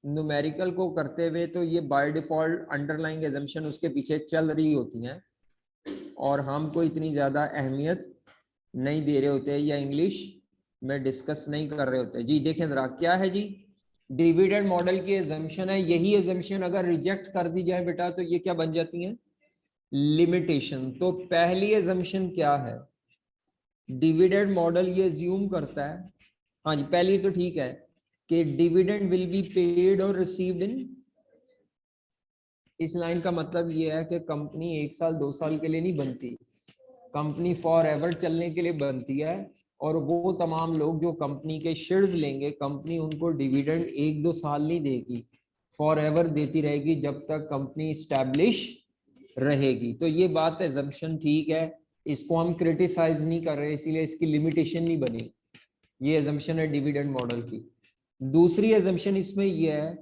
न्यूमेरिकल को करते हुए तो ये बाय डिफॉल्ट अंडरलाइंग एजम्पशन उसके पीछे चल रही होती हैं और हमको इतनी ज्यादा अहमियत नहीं दे रहे होते या इंग्लिश में डिस्कस नहीं कर रहे होते। जी देखें जरा क्या है जी, डिविडेंड मॉडल की एजम्पशन है, यही एजम्पशन अगर रिजेक्ट कर दी जाए बेटा तो ये क्या बन जाती है, लिमिटेशन। तो पहली एजम्पशन क्या है, डिविडेंड मॉडल ये ज्यूम करता है, हाँ जी पहली तो ठीक है कि डिविडेंड विल बी पेड और रिसीव्ड इन, इस लाइन का मतलब ये है कि कंपनी 1 साल 2 साल के लिए नहीं बनती, कंपनी फॉर एवर चलने के लिए बनती है। और वो तमाम लोग जो कंपनी के शेयर्स लेंगे, कंपनी उनको डिविडेंड 1-2 साल नहीं देगी, फॉर एवर देती रहेगी जब तक कंपनी स्टैब्लिश रहेगी। तो ये बात एजम्पशन ठीक है, इसको हम क्रिटिसाइज नहीं कर रहे, इसीलिए इसकी लिमिटेशन नहीं बनी। ये एजम्पशन है डिविडेंड मॉडल की। दूसरी एजम्पशन इसमें यह है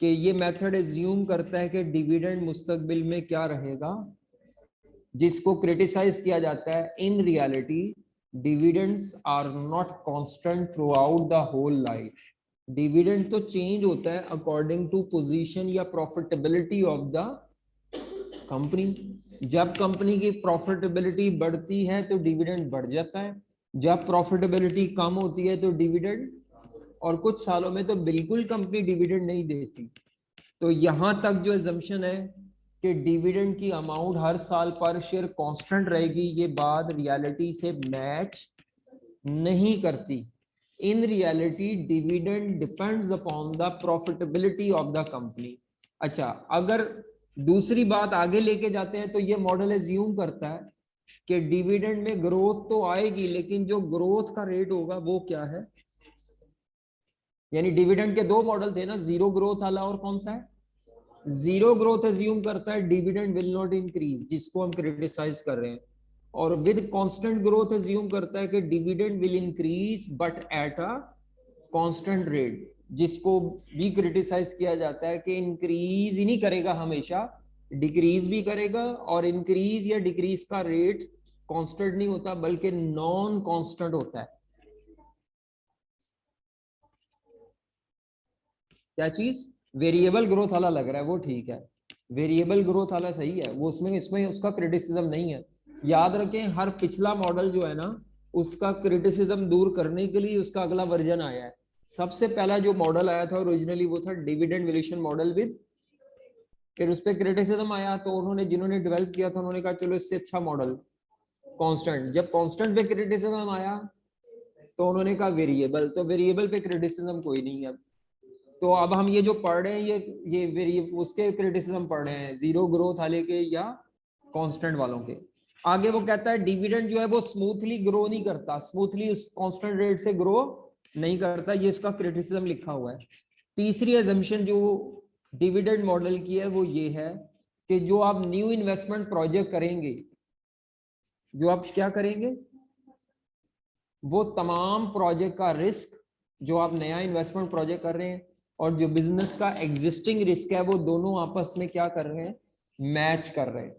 कि ये मेथड एज्यूम करता है कि डिविडेंड मुस्तकबिल में क्या रहेगा, जिसको क्रिटिसाइज किया जाता है, in reality dividends are not constant throughout the whole life. Dividend तो चेंज होता है अकॉर्डिंग टू पोजीशन या प्रॉफिटेबिलिटी ऑफ द कंपनी। जब कंपनी की प्रॉफिटेबिलिटी बढ़ती है तो डिविडेंड बढ़ जाता है, जब प्रॉफिटेबिलिटी कम होती है तो डिविडेंड, और कुछ सालों में तो बिल्कुल कंपनी डिविडेंड नहीं देती। तो यहां तक जो एजम्पशन है कि डिविडेंड की अमाउंट हर साल पर शेयर कांस्टेंट रहेगी, ये बात रियलिटी से मैच नहीं करती। In reality dividend depends upon the profitability of the company. अच्छा, अगर दूसरी बात आगे लेके जाते हैं तो ये मॉडल एज्यूम करता है कि डिविडेंड में ग्रोथ तो आएगी, लेकिन जो ग्रोथ का रेट होगा वो क्या है। यानी डिविडेंड के दो मॉडल थे ना, जीरो ग्रोथ वाला और कौन सा है, जीरो ग्रोथ एज्यूम करता है डिविडेंड विल नॉट इंक्रीज, जिसको हम क्रिटिसाइज कर रहे हैं, और विद कांस्टेंट ग्रोथ एज्यूम करता है कि dividend will increase but at a constant rate, जिसको भी क्रिटिसाइज किया जाता है कि इंक्रीज ही नहीं करेगा, हमेशा डिक्रीज भी करेगा, और इंक्रीज या डिक्रीज का रेट कांस्टेंट नहीं होता बल्कि नॉन कांस्टेंट होता है। क्या चीज, वेरिएबल ग्रोथ वाला लग रहा है वो ठीक है, वेरिएबल ग्रोथ वाला सही है वो, उसमें इसमें उसका क्रिटिसिज्म नहीं है। याद रखें, हर पिछला मॉडल जो है ना, उसका क्रिटिसिज्म दूर करने के लिए उसका अगला वर्जन आया है। सबसे पहला जो मॉडल आया था ओरिजिनली वो था डिविडेंड वेरिएशन मॉडल विद, फिर उस पर क्रिटिसिज्म आया तो उन्होंने, जिन्होंने डेवलप किया था, उन्होंने कहा चलो इससे अच्छा मॉडल कांस्टेंट। जब कांस्टेंट पे क्रिटिसिज्म आया तो उन्होंने कहा वेरिएबल, तो वेरिएबल पे क्रिटिसिज्म कोई नहीं है। तो अब हम ये जो पढ़ रहे हैं ये उसके क्रिटिसिज्म पढ़ रहे हैं, जीरो ग्रोथ वाले के या कांस्टेंट वालों के। आगे वो कहता है डिविडेंड जो है वो स्मूथली ग्रो नहीं करता, स्मूथली उस कांस्टेंट रेट से ग्रो नहीं करता, ये इसका क्रिटिसिज्म लिखा हुआ है। तीसरी एजम्पशन जो डिविडेंड मॉडल की है वो ये है कि जो आप न्यू इन्वेस्टमेंट प्रोजेक्ट करेंगे, जो आप क्या करेंगे, वो तमाम प्रोजेक्ट का रिस्क, जो आप नया इन्वेस्टमेंट प्रोजेक्ट कर रहे हैं और जो बिजनेस का एग्जिस्टिंग रिस्क है, वो दोनों आपस में क्या कर रहे हैं, मैच कर रहे हैं।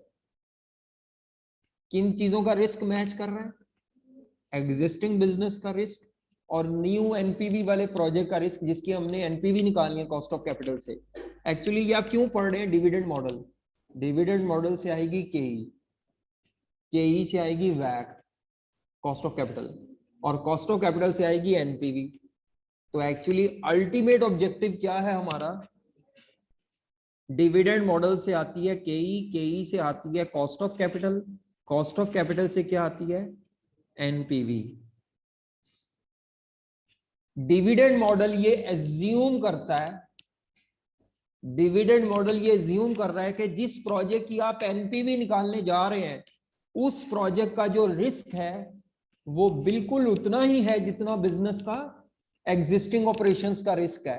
किन चीजों का रिस्क मैच कर रहा है, एग्जिस्टिंग बिजनेस का रिस्क और न्यू एनपीवी वाले प्रोजेक्ट का रिस्क, जिसकी हमने एनपीवी निकालनी है कॉस्ट ऑफ कैपिटल से। एक्चुअली ये आप क्यों पढ़ रहे हैं डिविडेंड मॉडल, डिविडेंड मॉडल से आएगी केई, केई से आएगी वैक कॉस्ट ऑफ कैपिटल, और कॉस्ट ऑफ कैपिटल से आएगी एनपीवी। तो एक्चुअली अल्टीमेट ऑब्जेक्टिव क्या है हमारा, डिविडेंड मॉडल से आती है केई, केई से आती है cost of capital, cost of capital से क्या आती है, एनपीवी। डिविडेंड मॉडल ये एज्यूम करता है, डिविडेंड मॉडल ये एज्यूम कर रहा है कि जिस प्रोजेक्ट की आप एनपीवी निकालने जा रहे हैं, उस प्रोजेक्ट का जो रिस्क है वो बिल्कुल उतना ही है जितना बिजनेस का एग्जिस्टिंग ऑपरेशंस का रिस्क है।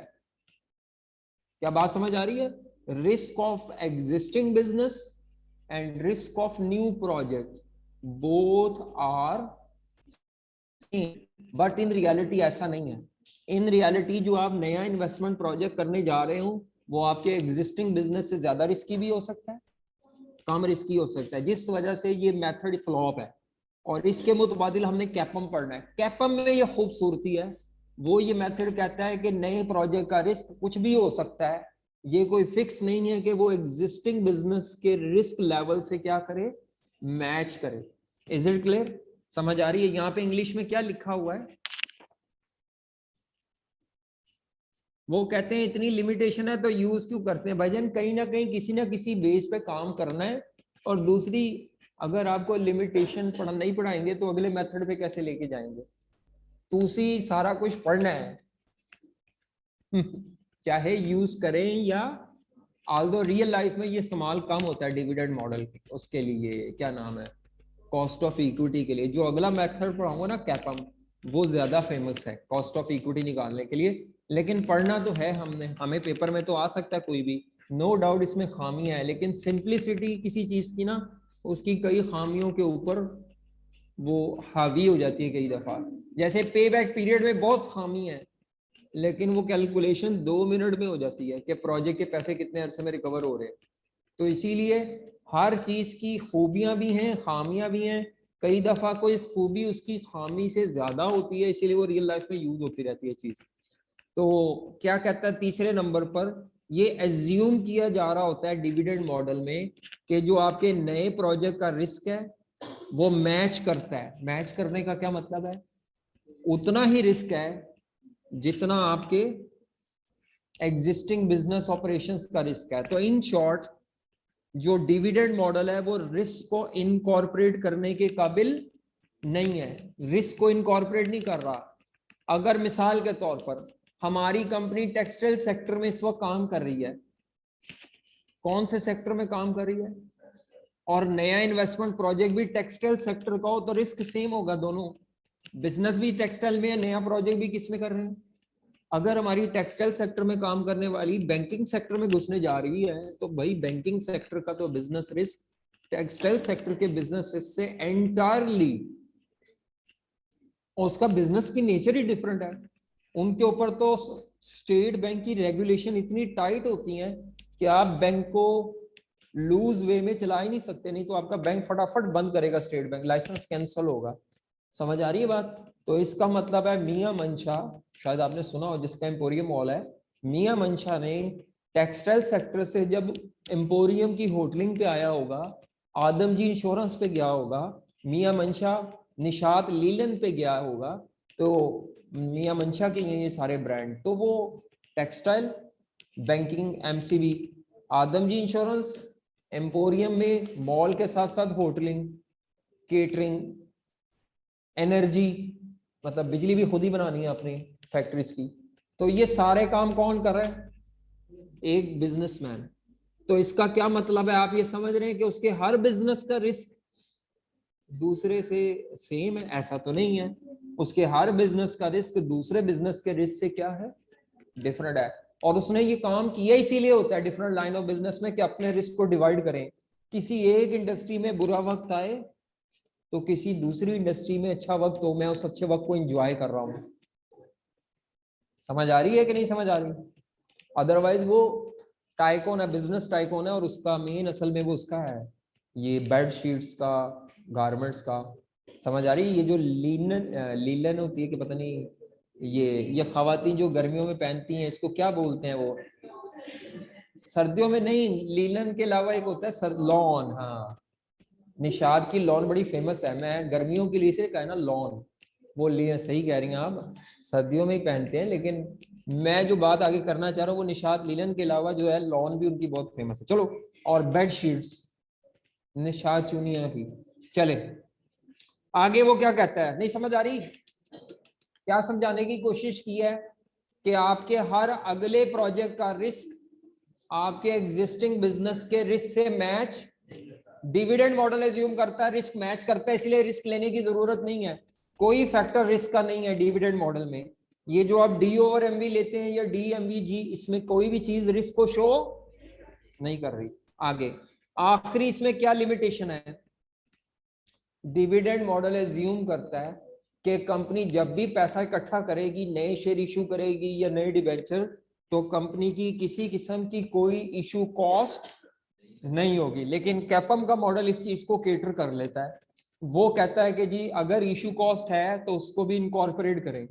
क्या बात समझ आ रही है, risk of existing business and risk of new project both are, but in reality ऐसा नहीं है। इन रियलिटी जो आप नया इन्वेस्टमेंट प्रोजेक्ट करने जा रहे हो वो आपके एग्जिस्टिंग बिजनेस से ज्यादा रिस्की भी हो सकता है, कम रिस्की हो सकता है, जिस वजह से ये मेथड फ्लॉप है। और इसके मुतबादिल हमने कैपम पढ़ना है। कैपम में ये खूबसूरती है, वो ये मेथड कहता है कि नए प्रोजेक्ट का रिस्क कुछ भी हो सकता है, ये कोई फिक्स नहीं है कि वो एग्जिस्टिंग बिजनेस के रिस्क लेवल से क्या करे, मैच करे। इज इट क्लियर, समझ आ रही है। यहाँ पे इंग्लिश में क्या लिखा हुआ है, वो कहते हैं इतनी लिमिटेशन है तो यूज क्यों करते हैं भाईजान, कहीं ना कहीं किसी ना किसी बेस पे काम करना है। और दूसरी, अगर आपको लिमिटेशन नहीं पढ़ाएंगे तो अगले मेथड पे कैसे लेके जाएंगे, तुसी सारा कुछ पढ़ना है चाहे यूज करें या, ऑल्दो रियल लाइफ में ये इस्तेमाल कम होता है डिविडेंड मॉडल, उसके लिए क्या नाम है, कॉस्ट ऑफ इक्विटी के लिए। जो अगला मेथड पढ़ाऊंगा ना कैपम, वो ज्यादा फेमस है कॉस्ट ऑफ इक्विटी निकालने के लिए। लेकिन पढ़ना तो है हमने, हमें पेपर में तो आ सकता है कोई भी, नो डाउट इसमें खामियां है, लेकिन सिंप्लिसिटी किसी चीज की ना, उसकी कई खामियों के ऊपर वो हावी हो जाती है कई दफा। जैसे पे बैक पीरियड में बहुत खामी है, लेकिन वो कैलकुलेशन 2 मिनट में हो जाती है कि प्रोजेक्ट के पैसे कितने अरसे में रिकवर हो रहे हैं। तो इसीलिए हर चीज की खूबियां भी हैं, खामियां भी हैं। कई दफा कोई खूबी उसकी खामी से ज्यादा होती है, इसीलिए वो रियल लाइफ में यूज होती रहती है चीज। तो क्या कहता है तीसरे नंबर पर, ये एज्यूम किया जा रहा होता है डिविडेंड मॉडल में कि जो आपके नए प्रोजेक्ट का रिस्क है वो मैच करता है। मैच करने का क्या मतलब है? उतना ही रिस्क है जितना आपके एग्जिस्टिंग बिजनेस ऑपरेशंस का रिस्क है। तो इन शॉर्ट, जो डिविडेंड मॉडल है वो रिस्क को इनकॉर्पोरेट करने के काबिल नहीं है, रिस्क को इनकॉर्पोरेट नहीं कर रहा। अगर मिसाल के तौर पर हमारी कंपनी टेक्सटाइल सेक्टर में इस वक्त काम कर रही है, कौन से सेक्टर में काम कर रही है, और नया इन्वेस्टमेंट प्रोजेक्ट भी टेक्सटाइल सेक्टर का हो, तो रिस्क सेम होगा। दोनों बिजनेस भी टेक्सटाइल में है, नया प्रोजेक्ट भी किस में कर रहे हैं। अगर हमारी टेक्सटाइल सेक्टर में काम करने वाली बैंकिंग सेक्टर में घुसने जा रही है, तो भाई बैंकिंग सेक्टर का तो बिजनेस रिस्क टेक्सटाइल सेक्टर के बिजनेस रिस्क से एंटायरली, और उसका बिजनेस की नेचर ही डिफरेंट है। उनके ऊपर तो स्टेट बैंक की रेगुलेशन इतनी टाइट होती है कि आप बैंक को लूज वे में चला ही नहीं सकते, नहीं तो आपका बैंक फटाफट बंद करेगा, स्टेट बैंक लाइसेंस कैंसिल होगा। समझ आ रही है बात? तो इसका मतलब है मियां मंशा, शायद आपने सुना हो, जिसका एम्पोरियम मॉल है, मियां मंशा ने टेक्सटाइल सेक्टर से जब एम्पोरियम की होटलिंग पे आया होगा, आदमजी इंश्योरेंस पे गया होगा, मियां मंशा निशात लीलन पे गया होगा, तो मियां मंशा के ये सारे ब्रांड, तो वो textile, banking, MCB, Adamjee insurance, emporium में मॉल के साथ साथ होटलिंग, केटरिंग, एनर्जी, मतलब बिजली भी खुद ही बनानी है अपनी फैक्ट्रीज की। तो ये सारे काम कौन कर रहा है? एक बिजनेसमैन। तो इसका क्या मतलब है? आप ये समझ रहे हैं कि उसके हर बिजनेस का रिस्क दूसरे से सेम है? ऐसा तो नहीं है। उसके हर बिजनेस का रिस्क दूसरे बिजनेस के रिस्क से क्या है? डिफरेंट है। और उसने ये काम किया इसीलिए होता है डिफरेंट लाइन ऑफ बिजनेस में, कि अपने रिस्क को डिवाइड करें। किसी एक इंडस्ट्री में बुरा वक्त आए तो किसी दूसरी इंडस्ट्री में अच्छा वक्त हो, मैं उस अच्छे वक्त को एंजॉय कर रहा हूं। समझ आ रही है कि नहीं समझ आ रही? अदरवाइज वो टाइकोन है, बिजनेस टाइकोन है, और उसका मेन असल में वो उसका है ये बेड शीट्स का, गारमेंट्स का। समझ आ रही है? ये जो लीलन होती है कि पता नहीं, ये खवातीन जो गर्मियों में पहनती हैं, इसको क्या बोलते हैं वो? सर्दियों में नहीं, लीलन के अलावा एक होता है सर, लॉन। हाँ, निषाद की लॉन बड़ी फेमस है, मैं गर्मियों के लिए से कहा ना लॉन, वो लिए सही कह रही हैं आप, सर्दियों में ही पहनते हैं। लेकिन मैं जो बात आगे करना चाह रहा हूँ वो निषाद लीलन के अलावा जो है लॉन भी उनकी बहुत फेमस है। चलो, और बेड शीट्स निषाद चुनिया की। चले आगे, वो क्या कहता है? नहीं समझ आ रही? क्या समझाने की कोशिश की है कि आपके हर अगले प्रोजेक्ट का रिस्क आपके एग्जिस्टिंग बिजनेस के रिस्क से मैच, डिविडेंड मॉडल एज्यूम करता है रिस्क मैच करता है, इसलिए रिस्क लेने की जरूरत नहीं है। कोई फैक्टर रिस्क का नहीं है डिविडेंड मॉडल में। ये जो आप डी ओवर एमवी लेते हैं या डी एमवी जी, इसमें कोई भी चीज रिस्क को शो नहीं कर रही। आगे आखिरी इसमें क्या लिमिटेशन है? डिविडेंड मॉडल एज्यूम करता है कि कंपनी जब भी पैसा इकट्ठा करेगी, नए शेयर इशू करेगी या नए डिबेंचर, तो कंपनी की किसी किस्म की कोई इशू कॉस्ट नहीं होगी। लेकिन कैपम का मॉडल इस चीज को केटर कर लेता है। वो कहता है कि जी अगर इशू कॉस्ट है तो उसको भी इनकॉर्पोरेट करें,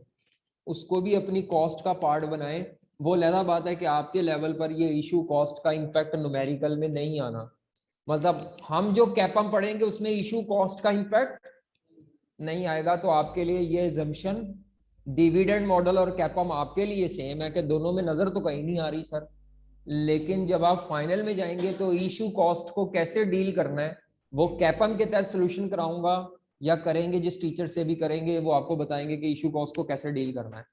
उसको भी अपनी कॉस्ट का पार्ट बनाएं। वो लहदा बात है कि आपके लेवल पर ये इशू कॉस्ट का इंपैक्ट न्यूमेरिकल में नहीं आना, मतलब हम जो कैपम पढ़ेंगे उसमें इशू कॉस्ट का इंपैक्ट नहीं आएगा। तो आपके लिए ये assumption, डिविडेंड मॉडल और कैपम आपके लिए सेम है कि दोनों में नजर तो कहीं नहीं आ रही सर, लेकिन जब आप फाइनल में जाएंगे तो इशू कॉस्ट को कैसे डील करना है वो कैपम के तहत सोल्यूशन कराऊंगा, या करेंगे जिस टीचर से भी करेंगे वो आपको बताएंगे कि इशू कॉस्ट को कैसे डील करना है।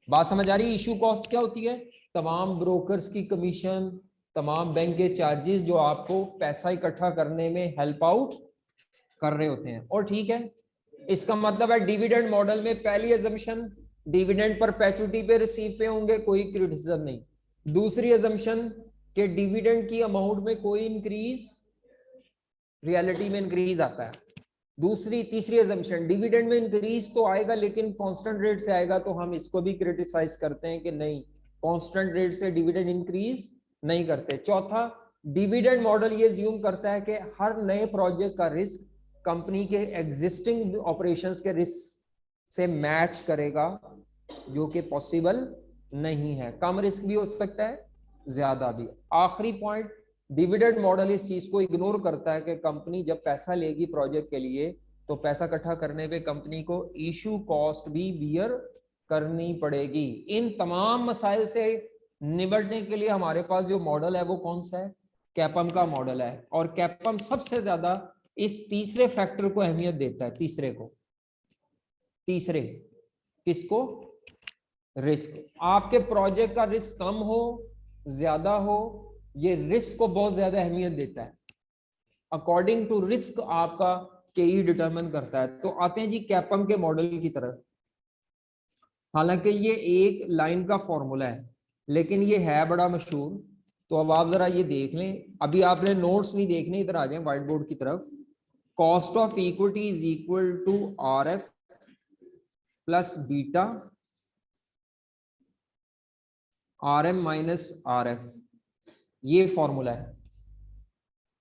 बात समझ आ रही है? इशू कॉस्ट क्या होती है? तमाम ब्रोकर्स की कमीशन, तमाम बैंक के चार्जेस जो आपको पैसा इकट्ठा करने में हेल्प आउट कर रहे होते हैं। और ठीक है, इसका मतलब है डिविडेंड मॉडल में पहली अजम्पशन, डिविडेंड परपेचुइटी पे रिसीव पे होंगे, कोई क्रिटिसिज्म नहीं। दूसरी अजम्पशन कि डिविडेंड की अमाउंट में कोई इंक्रीज, रियलिटी में इंक्रीज आता है। तीसरी अजम्पशन, डिविडेंड में इंक्रीज तो आएगा लेकिन कांस्टेंट रेट से आएगा, तो हम इसको भी क्रिटिसाइज करते हैं कि नहीं, कांस्टेंट रेट से डिविडेंड इंक्रीज नहीं करते। चौथा, डिविडेंड मॉडल ये ज्यूम करता है कि हर नए प्रोजेक्ट का रिस्क कंपनी के एग्जिस्टिंग ऑपरेशंस के रिस्क से मैच करेगा, जो कि पॉसिबल नहीं है। कम रिस्क भी हो सकता है, ज्यादा भी। आखिरी पॉइंट, डिविडेंड मॉडल इस चीज को इग्नोर करता है कि कंपनी जब पैसा लेगी प्रोजेक्ट के लिए तो पैसा इकट्ठा करने पे कंपनी को इशू कॉस्ट भी बियर करनी पड़ेगी। इन तमाम मसाइल से निपटने के लिए हमारे पास जो मॉडल है वो कौन सा है? कैपम का मॉडल है। और कैपम सबसे ज्यादा इस तीसरे फैक्टर को अहमियत देता है। तीसरे किसको? रिस्क। आपके प्रोजेक्ट का रिस्क कम हो ज्यादा हो, ये रिस्क को बहुत ज्यादा अहमियत देता है। अकॉर्डिंग टू रिस्क आपका केई डिटरमिन करता है। तो आते हैं जी कैपम के मॉडल की तरफ। हालांकि ये एक लाइन का फॉर्मूला है लेकिन ये है बड़ा मशहूर। तो अब आप जरा ये देख लें, अभी आपने नोट्स नहीं देखने, इधर आ जाए व्हाइट बोर्ड की तरफ। Cost of equity is equal to R F plus beta R M minus R F. ये फॉर्मूला है,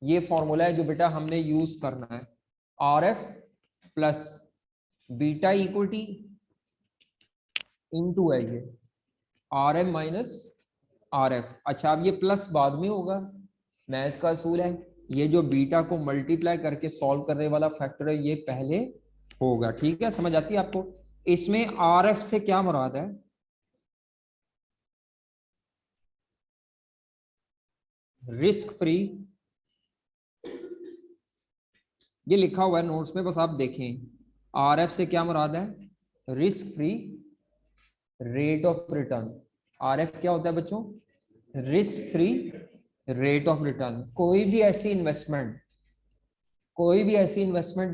ये फॉर्मूला है जो बेटा हमने यूज करना है। R F plus beta equity into है ये R M minus R F. अच्छा, अब ये प्लस बाद में होगा, मैथ का असूल है। ये जो बीटा को मल्टीप्लाई करके सॉल्व करने वाला फैक्टर है ये पहले होगा। ठीक है, समझ आती है आपको? इसमें आर एफ से क्या मुराद है? Risk free. ये लिखा हुआ है नोट्स में, बस आप देखें। आर एफ से क्या मुराद है? Risk free rate of return. Are F क्या होता है बच्चों? Risk free rate of return. कोई भी ऐसी इन्वेस्टमेंट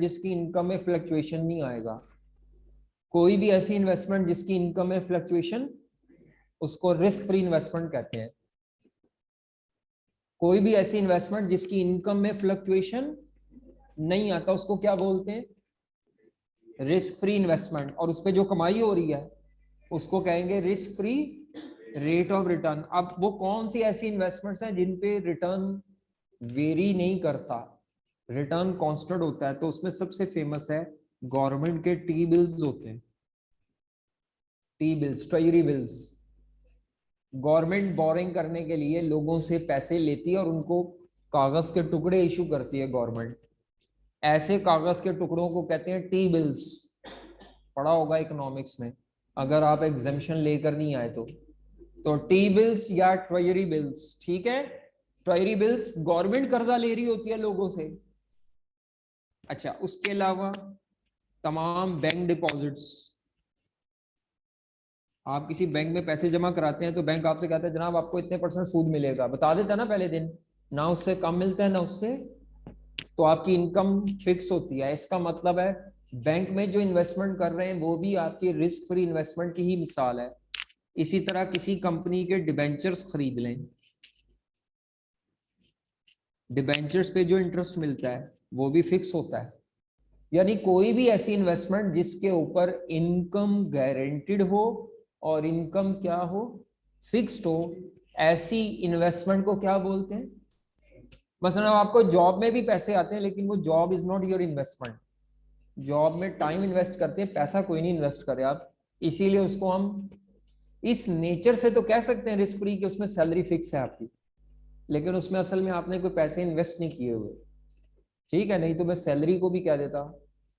जिसकी इनकम में फ्लक्चुएशन नहीं आएगा, कोई भी ऐसी इन्वेस्टमेंट जिसकी इनकम में फ्लक्चुएशन, उसको रिस्क फ्री इन्वेस्टमेंट कहते हैं। कोई भी ऐसी इन्वेस्टमेंट जिसकी इनकम में फ्लक्चुएशन नहीं आता उसको क्या बोलते हैं? Risk free investment. और उस पर जो कमाई हो रही है उसको कहेंगे risk free rate of return. अब वो कौन सी ऐसी इन्वेस्टमेंट्स हैं जिन पे रिटर्न वेरी नहीं करता, रिटर्न कांस्टेंट होता है? तो उसमें सबसे फेमस है गवर्नमेंट के टी बिल्स होते हैं। T bills, treasury bills. Government boring करने के लिए लोगों से पैसे लेती है और उनको कागज के टुकड़े इशू करती है गवर्नमेंट। ऐसे कागज के टुकड़ों को कहते हैं टी बिल्स। पढ़ा होगा इकोनॉमिक्स में, अगर आप एग्जामिशन लेकर नहीं आए तो टी बिल्स या ट्रेजरी बिल्स। ठीक है, ट्रेजरी बिल्स गवर्नमेंट कर्जा ले रही होती है लोगों से। अच्छा, उसके अलावा तमाम बैंक डिपॉजिट्स। आप किसी बैंक में पैसे जमा कराते हैं तो बैंक आपसे कहता है जनाब आपको इतने % सूद मिलेगा, बता देता ना पहले दिन, ना उससे कम मिलता है ना उससे, तो आपकी इनकम फिक्स होती है। इसका मतलब है बैंक में जो इन्वेस्टमेंट कर रहे हैं वो भी आपकी रिस्क फ्री इन्वेस्टमेंट की ही मिसाल है। इसी तरह किसी कंपनी के डिबेंचर्स खरीद लें, डिबेंचर्स पे जो इंटरेस्ट मिलता है वो भी फिक्स होता है। यानी कोई भी ऐसी इन्वेस्टमेंट जिसके ऊपर इनकम गारंटीड हो और इनकम क्या हो? फिक्स्ड हो, ऐसी इन्वेस्टमेंट को क्या बोलते हैं? मसलन आपको जॉब में भी पैसे आते हैं लेकिन वो job is not your investment. Job में टाइम इन्वेस्ट करते हैं, पैसा कोई नहीं इन्वेस्ट करे आप, इसीलिए उसको हम इस नेचर से तो कह सकते हैं रिस्क फ्री कि उसमें सैलरी फिक्स है आपकी, लेकिन उसमें असल में आपने कोई पैसे इन्वेस्ट नहीं किए हुए। ठीक है, नहीं तो मैं सैलरी को भी कह देता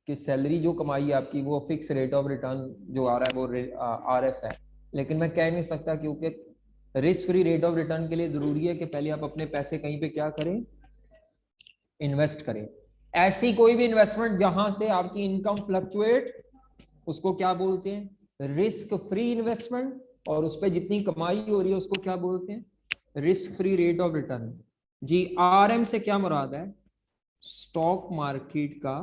कि सैलरी जो कमाई है आपकी वो फिक्स रेट ऑफ रिटर्न जो आ रहा है वो आर एफ है। लेकिन मैं कह नहीं सकता क्योंकि risk free rate of return के लिए जरूरी है कि पहले आप अपने पैसे कहीं पे क्या करें? इन्वेस्ट करें। ऐसी कोई भी इन्वेस्टमेंट जहां से आपकी इनकम फ्लक्चुएट, उसको क्या बोलते हैं? Risk free investment. और उस पर जितनी कमाई हो रही है उसको क्या बोलते हैं? Risk free rate of return. जी, आरएम से क्या मुराद है? स्टॉक मार्केट का,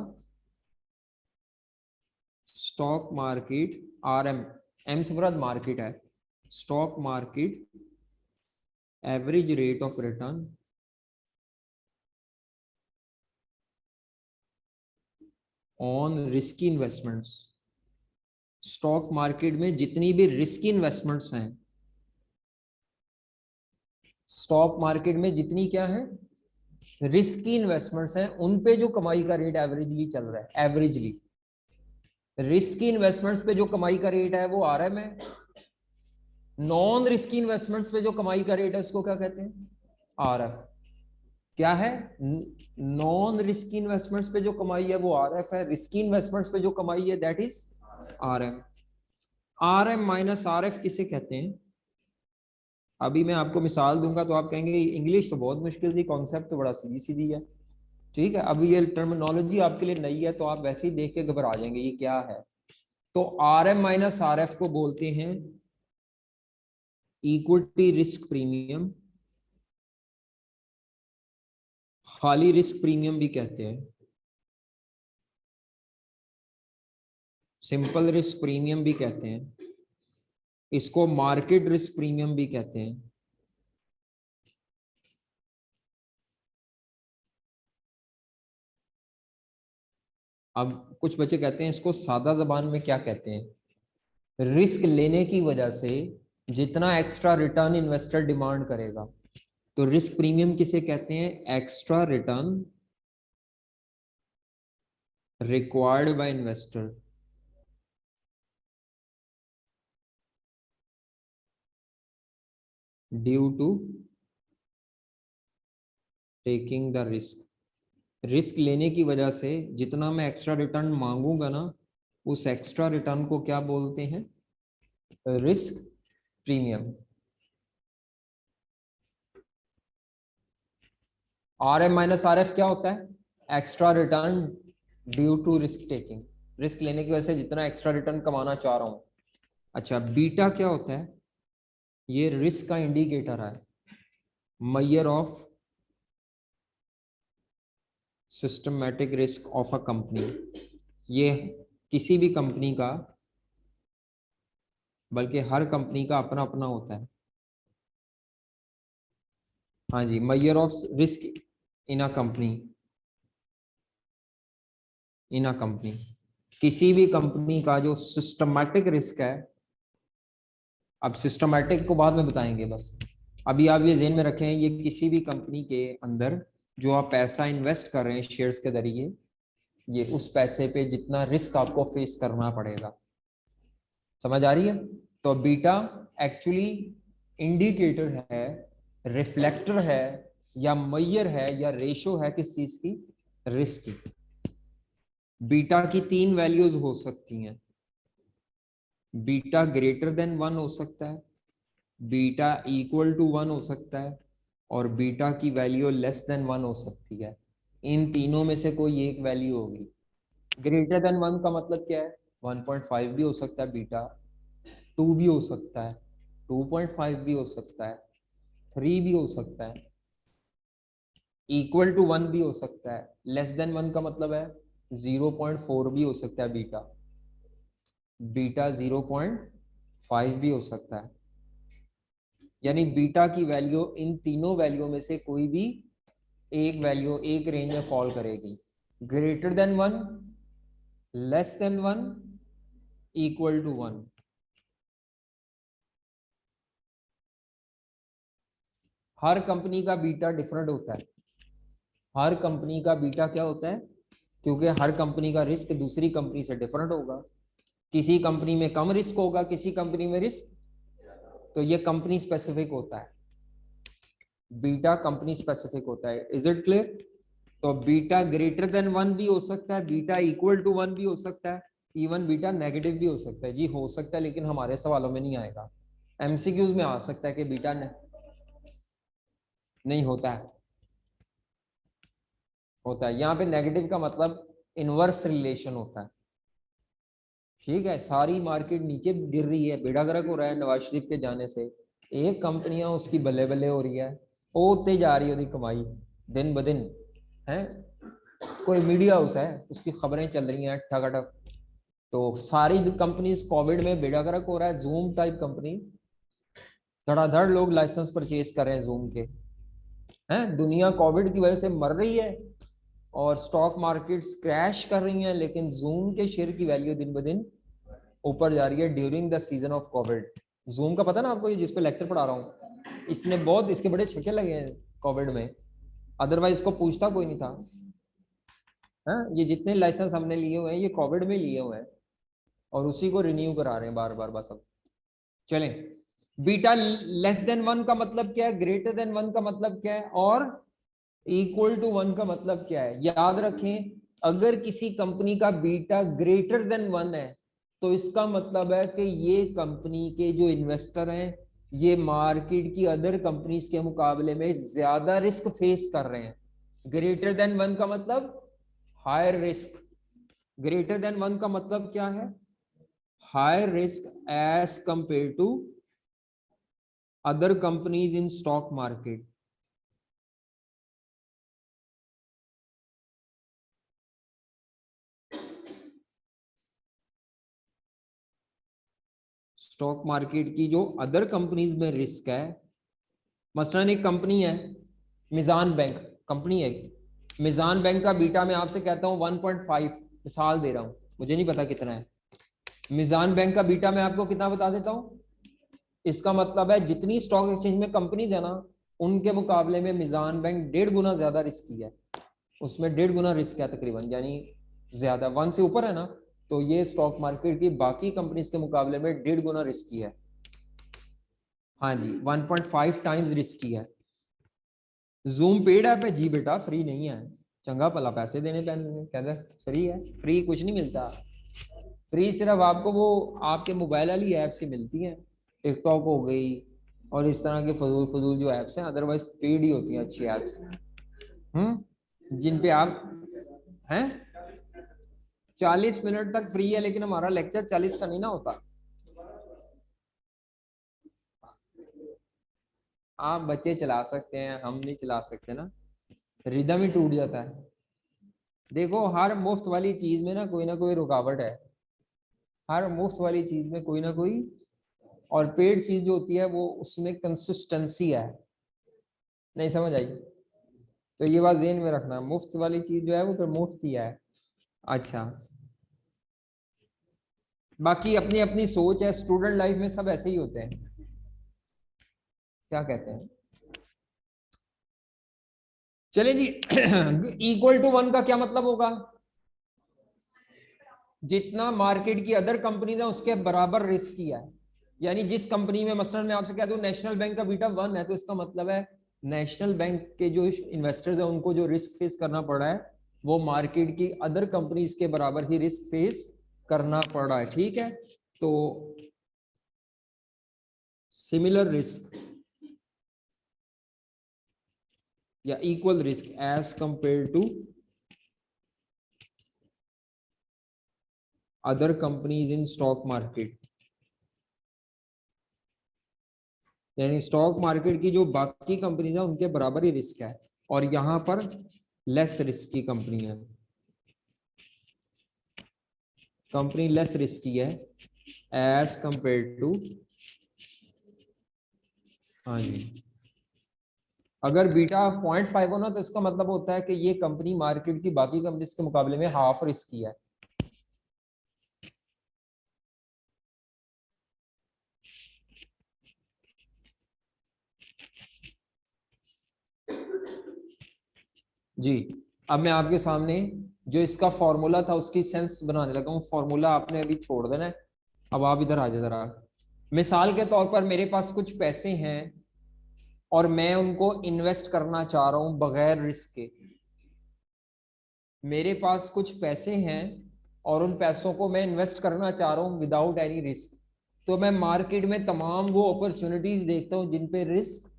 स्टॉक मार्केट, आरएम, एम से मुराद मार्केट है, stock market average rate of return on risky investments. Stock market में जितनी भी रिस्की इन्वेस्टमेंट्स हैं स्टॉक मार्केट में जितनी क्या है रिस्की इन्वेस्टमेंट्स हैं उन पे जो कमाई का रेट एवरेजली चल रहा है, एवरेजली रिस्की इन्वेस्टमेंट्स पे जो कमाई का रेट है वो आरएम है। नॉन रिस्की इन्वेस्टमेंट्स पे जो कमाई का रेट है उसको क्या कहते हैं, आरएफ। क्या है, नॉन रिस्की इन्वेस्टमेंट्स पे जो कमाई है वो आरएफ है, रिस्की इन्वेस्टमेंट्स पे जो कमाई है that is RM. RM minus RF किसे कहते हैं, अभी मैं आपको मिसाल दूंगा तो आप कहेंगे इंग्लिश तो बहुत मुश्किल थी, कॉन्सेप्ट तो बड़ा सीधी सीधी है। ठीक है, अब ये टर्मिनोलॉजी आपके लिए नई है तो आप वैसे ही देख के घबरा जाएंगे ये क्या है। तो आरएम माइनस आरएफ को बोलते हैं इक्विटी रिस्क प्रीमियम, खाली रिस्क प्रीमियम भी कहते हैं, सिंपल रिस्क प्रीमियम भी कहते हैं, इसको मार्केट रिस्क प्रीमियम भी कहते हैं। अब कुछ बच्चे कहते हैं इसको सादा जबान में क्या कहते हैं, रिस्क लेने की वजह से जितना एक्स्ट्रा रिटर्न इन्वेस्टर डिमांड करेगा, तो रिस्क प्रीमियम किसे कहते हैं, extra return required by investor due to taking the risk. Risk लेने की वजह से जितना मैं एक्स्ट्रा रिटर्न मांगूंगा ना, उस एक्स्ट्रा रिटर्न को क्या बोलते हैं, risk premium. R M minus R F क्या होता है, extra return due to risk taking, risk लेने की वजह से जितना एक्स्ट्रा रिटर्न कमाना चाह रहा हूं। अच्छा, बीटा क्या होता है, ये रिस्क का इंडिकेटर है, measure of systematic risk of a company. ये किसी भी कंपनी का, बल्कि हर कंपनी का अपना अपना होता है। हाँ जी, measure of risk in a company, in a company, किसी भी कंपनी का जो सिस्टमैटिक रिस्क है। अब सिस्टमैटिक को बाद में बताएंगे, बस अभी आप ये ज़हन में रखें, ये किसी भी कंपनी के अंदर जो आप पैसा इन्वेस्ट कर रहे हैं शेयर्स के जरिए, ये उस पैसे पे जितना रिस्क आपको फेस करना पड़ेगा। समझ आ रही है। तो बीटा एक्चुअली इंडिकेटर है, रिफ्लेक्टर है, या मेजर है, या रेशो है किस चीज की, रिस्क की। बीटा की 3 वैल्यूज हो सकती हैं, बीटा ग्रेटर देन 1 हो सकता है, बीटा इक्वल टू 1 हो सकता है, और बीटा की वैल्यू लेस देन 1 हो सकती है। इन तीनों में से कोई एक वैल्यू होगी। ग्रेटर देन 1 का मतलब क्या है, 1.5 भी हो सकता है बीटा, 2 भी हो सकता है, 2.5 भी हो सकता है, 3 भी हो सकता है, इक्वल टू 1 भी हो सकता है, लेस देन 1 का मतलब है 0.4 भी हो सकता है बीटा, बीटा 0.5 भी हो सकता है। यानी बीटा की वैल्यू इन तीनों वैल्यू में से कोई भी एक वैल्यू एक रेंज में फॉल करेगी, greater than 1, less than 1, equal to 1। हर कंपनी का बीटा डिफरेंट होता है, हर कंपनी का बीटा क्या होता है, क्योंकि हर कंपनी का रिस्क दूसरी कंपनी से डिफरेंट होगा। किसी कंपनी में कम रिस्क होगा, किसी कंपनी में रिस्क, तो ये कंपनी स्पेसिफिक होता है, बीटा कंपनी स्पेसिफिक होता है। Is it clear. तो बीटा ग्रेटर देन 1 भी हो सकता है, बीटा इक्वल टू 1 भी हो सकता है, इवन बीटा नेगेटिव भी हो सकता है। जी हो सकता है, लेकिन हमारे सवालों में नहीं आएगा, एमसीक्यूज में आ सकता है कि बीटा नहीं होता है, होता है। यहाँ पे नेगेटिव का मतलब इनवर्स रिलेशन होता है। ठीक है, सारी मार्केट नीचे गिर रही है, बेड़ा गर्क हो रहा है नवाज शरीफ के जाने से, एक कंपनियां उसकी बल्ले बल्ले हो रही है, होते जा रही है उसकी कमाई दिन ब दिन है। कोई मीडिया हाउस है, उसकी खबरें चल रही हैं ठगाठग, तो सारी कंपनीज कोविड में बेड़ा गर्क हो रहा है। जूम टाइप कंपनी, धड़ाधड़ लोग लाइसेंस परचेज कर रहे हैं जूम के, हैं। दुनिया कोविड की वजह से मर रही है और स्टॉक मार्केट्स क्रैश कर रही हैं, लेकिन जूम के शेयर की वैल्यू दिन ब दिन ऊपर जा रही है during the season of Covid. Zoom का पता ना आपको, ये जिस पे लेक्चर पढ़ा रहा हूँ, इसने बहुत इसके बड़े छक्के लगे हैं कोविड में, अदरवाइज इसको पूछता कोई नहीं था। हाँ, ये जितने लाइसेंस हमने लिए हुए हैं ये कोविड में लिए हुए हैं और उसी को रिन्यू करा रहे हैं बार बार बस। अब चलें, बीटा लेस देन 1 का मतलब क्या है, ग्रेटर देन 1 का मतलब क्या है, और इक्वल टू 1 का मतलब क्या है। याद रखें, अगर किसी कंपनी का बीटा ग्रेटर देन 1 है तो इसका मतलब है कि ये कंपनी के जो इन्वेस्टर हैं ये मार्केट की अदर कंपनीज के मुकाबले में ज्यादा रिस्क फेस कर रहे हैं। ग्रेटर देन 1 का मतलब हायर रिस्क, ग्रेटर देन 1 का मतलब क्या है, higher risk as compare to other companies in stock market. Stock market की जो अदर कंपनीज में रिस्क है, मसलन एक कंपनी है मिजान बैंक, कंपनी है मिजान बैंक का बीटा मैं आपसे कहता हूं 1.5, मिसाल दे रहा हूं, मुझे नहीं पता कितना है। मिजान बैंक का बीटा मैं आपको कितना बता देता हूं, इसका मतलब है जितनी स्टॉक एक्सचेंज में कंपनीज है ना उनके मुकाबले में मिजान बैंक 1.5 गुना ज्यादा रिस्की है, उसमें 1.5 गुना रिस्क है तकरीबन, यानी ज्यादा 1 से ऊपर है ना, तो ये स्टॉक मार्केट की बाकी कंपनीज के मुकाबले में 1.5 गुना रिस्की है। हाँ जी, 1.5 टाइम्स रिस्की है। जूम पेड ऐप है जी बेटा, फ्री नहीं है, चंगा भला पैसे देने पैने, कहते फ्री है, फ्री कुछ नहीं मिलता, फ्री सिर्फ आपको वो आपके मोबाइल वाली ऐप से मिलती है, टिकटॉक हो गई और इस तरह के फजूल फजूल जो ऐप्स हैं, अदरवाइज पेड ही होती हैं अच्छी ऐप्स, जिन पे आप हैं। 40 मिनट तक फ्री है लेकिन हमारा लेक्चर 40 का नहीं ना होता। आप बच्चे चला सकते हैं, हम नहीं चला सकते ना, रिदम ही टूट जाता है। देखो, हर मुफ्त वाली चीज में ना कोई रुकावट है, हर मुफ्त वाली चीज में कोई ना कोई, और पेड चीज जो होती है वो उसमें कंसिस्टेंसी है। नहीं समझ आई? तो ये बात ज़हन में रखना, मुफ्त वाली चीज जो है वो फिर मुफ्त ही है। अच्छा, बाकी अपनी अपनी सोच है, स्टूडेंट लाइफ में सब ऐसे ही होते हैं, क्या कहते हैं। चलिए जी, इक्वल टू 1 का क्या मतलब होगा, जितना मार्केट की अदर कंपनीज है उसके बराबर रिस्क किया है। यानी जिस कंपनी में मसलन मैं आपसे कह दूं नेशनल बैंक का बीटा 1 है तो इसका मतलब है नेशनल बैंक के जो इन्वेस्टर्स हैं उनको जो रिस्क फेस करना पड़ा है वो मार्केट की अदर कंपनीज के बराबर ही रिस्क फेस करना पड़ा है। ठीक है, तो सिमिलर रिस्क या equal risk as compare to other companies in stock market, यानी स्टॉक मार्केट की जो बाकी कंपनीज है उनके बराबर ही रिस्क है, और यहां पर लेस रिस्क की कंपनी है, कंपनी लेस रिस्की है एज कंपेयर टू, हाँ जी, अगर बीटा 0.5 हो ना तो इसका मतलब होता है कि ये कंपनी मार्केट की बाकी कंपनीज के मुकाबले में हाफ रिस्की है। जी, अब मैं आपके सामने जो इसका फॉर्मूला था उसकी सेंस बनाने लगा हूँ, फॉर्मूला आपने अभी छोड़ देना है। अब आप इधर आ जाए जरा, मिसाल के तौर पर मेरे पास कुछ पैसे हैं और मैं उनको इन्वेस्ट करना चाह रहा हूं बगैर रिस्क के, मेरे पास कुछ पैसे हैं और उन पैसों को मैं इन्वेस्ट करना चाह रहा हूं विदाउट एनी रिस्क, तो मैं मार्केट में तमाम वो अपॉर्चुनिटीज देखता हूं जिन पे रिस्क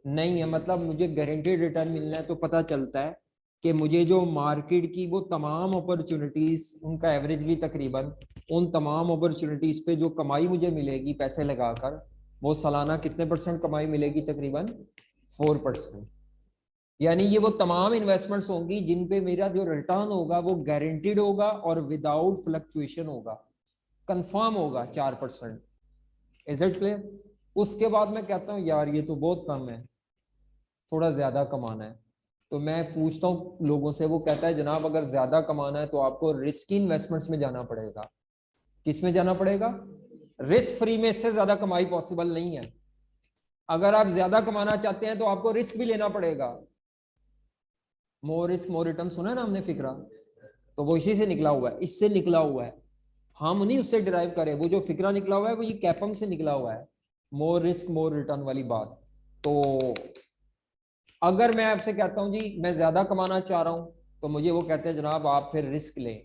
नहीं है, मतलब मुझे गारंटीड रिटर्न मिलना है, तो पता चलता है कि मुझे जो मार्केट की वो तमाम अपॉर्चुनिटीज उनका एवरेजली तकरीबन उन तमाम अपॉर्चुनिटीज पे जो कमाई मुझे मिलेगी पैसे लगाकर वो सालाना कितने % कमाई मिलेगी, तकरीबन 4%। यानी ये वो तमाम इन्वेस्टमेंट्स होंगी जिन पे मेरा जो रिटर्न होगा वो गारंटीड होगा और विदाउट फ्लक्चुएशन होगा, कंफर्म होगा 4%। Is it clear? उसके बाद मैं कहता हूँ यार ये तो बहुत कम है, थोड़ा ज्यादा कमाना है, तो मैं पूछता हूँ लोगों से, वो कहता है जनाब अगर ज्यादा कमाना है तो आपको रिस्की इन्वेस्टमेंट्स में जाना पड़ेगा। किस में जाना पड़ेगा? रिस्क फ्री में इससे ज्यादा कमाई पॉसिबल नहीं है। अगर आप ज्यादा कमाना चाहते हैं तो आपको रिस्क भी लेना पड़ेगा। मोर रिस्क मोर रिटर्न सुना है ना हमने फिक्रा, तो वो इसी से निकला हुआ है, इससे निकला हुआ है, हम नहीं उससे डिराइव करें। वो जो फिक्रा निकला हुआ है वो ये कैपम से निकला हुआ है, मोर रिस्क मोर रिटर्न वाली बात। तो अगर मैं आपसे कहता हूं जी मैं ज्यादा कमाना चाह रहा हूं, तो मुझे वो कहते हैं जनाब आप फिर रिस्क लें।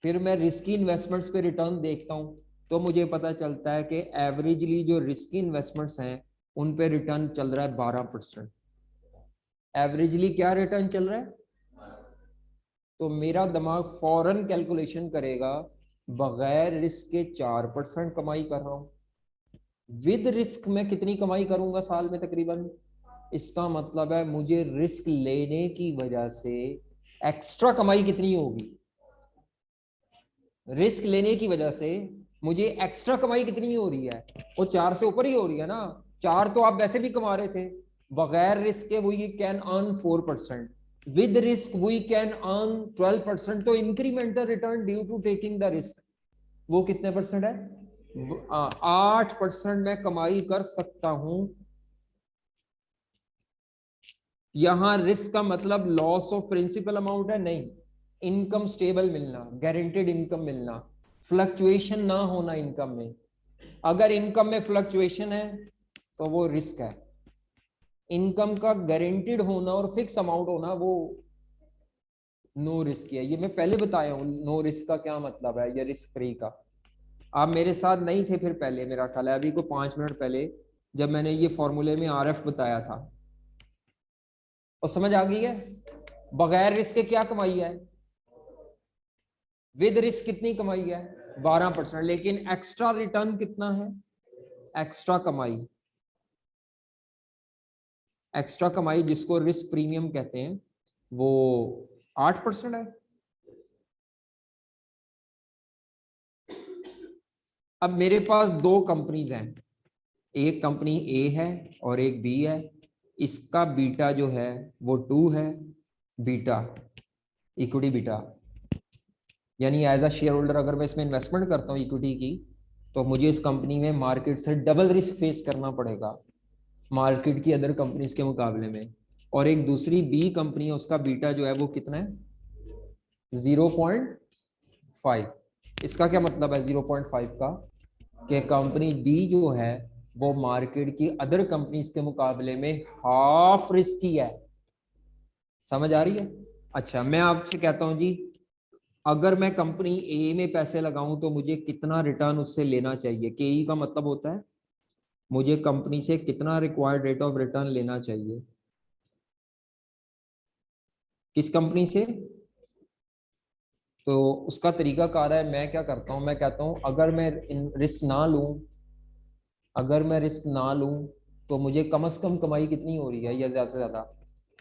फिर मैं रिस्की इन्वेस्टमेंट्स पे रिटर्न देखता हूं, तो मुझे पता चलता है कि एवरेजली जो रिस्की इन्वेस्टमेंट्स हैं उन पे रिटर्न चल रहा है 12%। एवरेजली क्या रिटर्न चल रहा है? तो मेरा दिमाग फौरन कैलकुलेशन करेगा, बगैर रिस्क के 4% कमाई कर रहा हूं, विद रिस्क में कितनी कमाई करूंगा साल में तकरीबन। इसका मतलब है मुझे रिस्क लेने की वजह से एक्स्ट्रा कमाई कितनी होगी, रिस्क लेने की वजह से मुझे एक्स्ट्रा कमाई कितनी हो रही है, वो 4 से ऊपर ही हो रही है ना। 4 तो आप वैसे भी कमा रहे थे, बगैर रिस्क के we can earn 4%, with risk we can earn 12%। तो incremental return due to taking the risk वो कितने परसेंट है? 8% मैं कमाई कर सकता हूं। यहां रिस्क का मतलब लॉस ऑफ प्रिंसिपल अमाउंट है नहीं, इनकम स्टेबल मिलना, गारंटेड इनकम मिलना, फ्लक्चुएशन ना होना इनकम में। अगर इनकम में फ्लक्चुएशन है तो वो रिस्क है। इनकम का गारंटेड होना और फिक्स अमाउंट होना वो नो रिस्क है। ये मैं पहले बताया हूं नो रिस्क का क्या मतलब है, या रिस्क फ्री का। आप मेरे साथ नहीं थे फिर पहले, मेरा ख्याल है अभी को 5 मिनट पहले, जब मैंने ये फॉर्मूले में RF बताया था, और समझ आ गई है। बगैर रिस्क के क्या कमाई है, विद रिस्क कितनी कमाई है? 12%। लेकिन एक्स्ट्रा रिटर्न कितना है? एक्स्ट्रा कमाई, एक्स्ट्रा कमाई जिसको रिस्क प्रीमियम कहते हैं, वो 8% है। अब मेरे पास 2 कंपनीज हैं, एक कंपनी ए है और एक बी है। इसका बीटा जो है वो 2 है, बीटा इक्विटी बीटा, यानी एज अ शेयर होल्डर अगर मैं इसमें इन्वेस्टमेंट करता हूँ इक्विटी की, तो मुझे इस कंपनी में मार्केट से डबल रिस्क फेस करना पड़ेगा मार्केट की अदर कंपनीज के मुकाबले में। और एक दूसरी बी कंपनी है, उसका बीटा जो है वो कितना है? 0.5। इसका क्या मतलब है 0.5 का? कि कंपनी बी जो है वो मार्केट की अदर कंपनीज के मुकाबले में हाफ रिस्की है। समझ आ रही है? अच्छा, मैं आपसे कहता हूं जी, अगर मैं कंपनी ए में पैसे लगाऊं तो मुझे कितना रिटर्न उससे लेना चाहिए? केई का मतलब होता है मुझे कंपनी से कितना रिक्वायर्ड रेट ऑफ रिटर्न लेना चाहिए। किस कंपनी से? तो उसका तरीका कार है, मैं क्या करता हूं, मैं कहता हूं अगर मैं रिस्क ना लूं, अगर मैं रिस्क ना लूं तो मुझे कम से कम कमाई कितनी हो रही है, या ज्यादा से ज्यादा।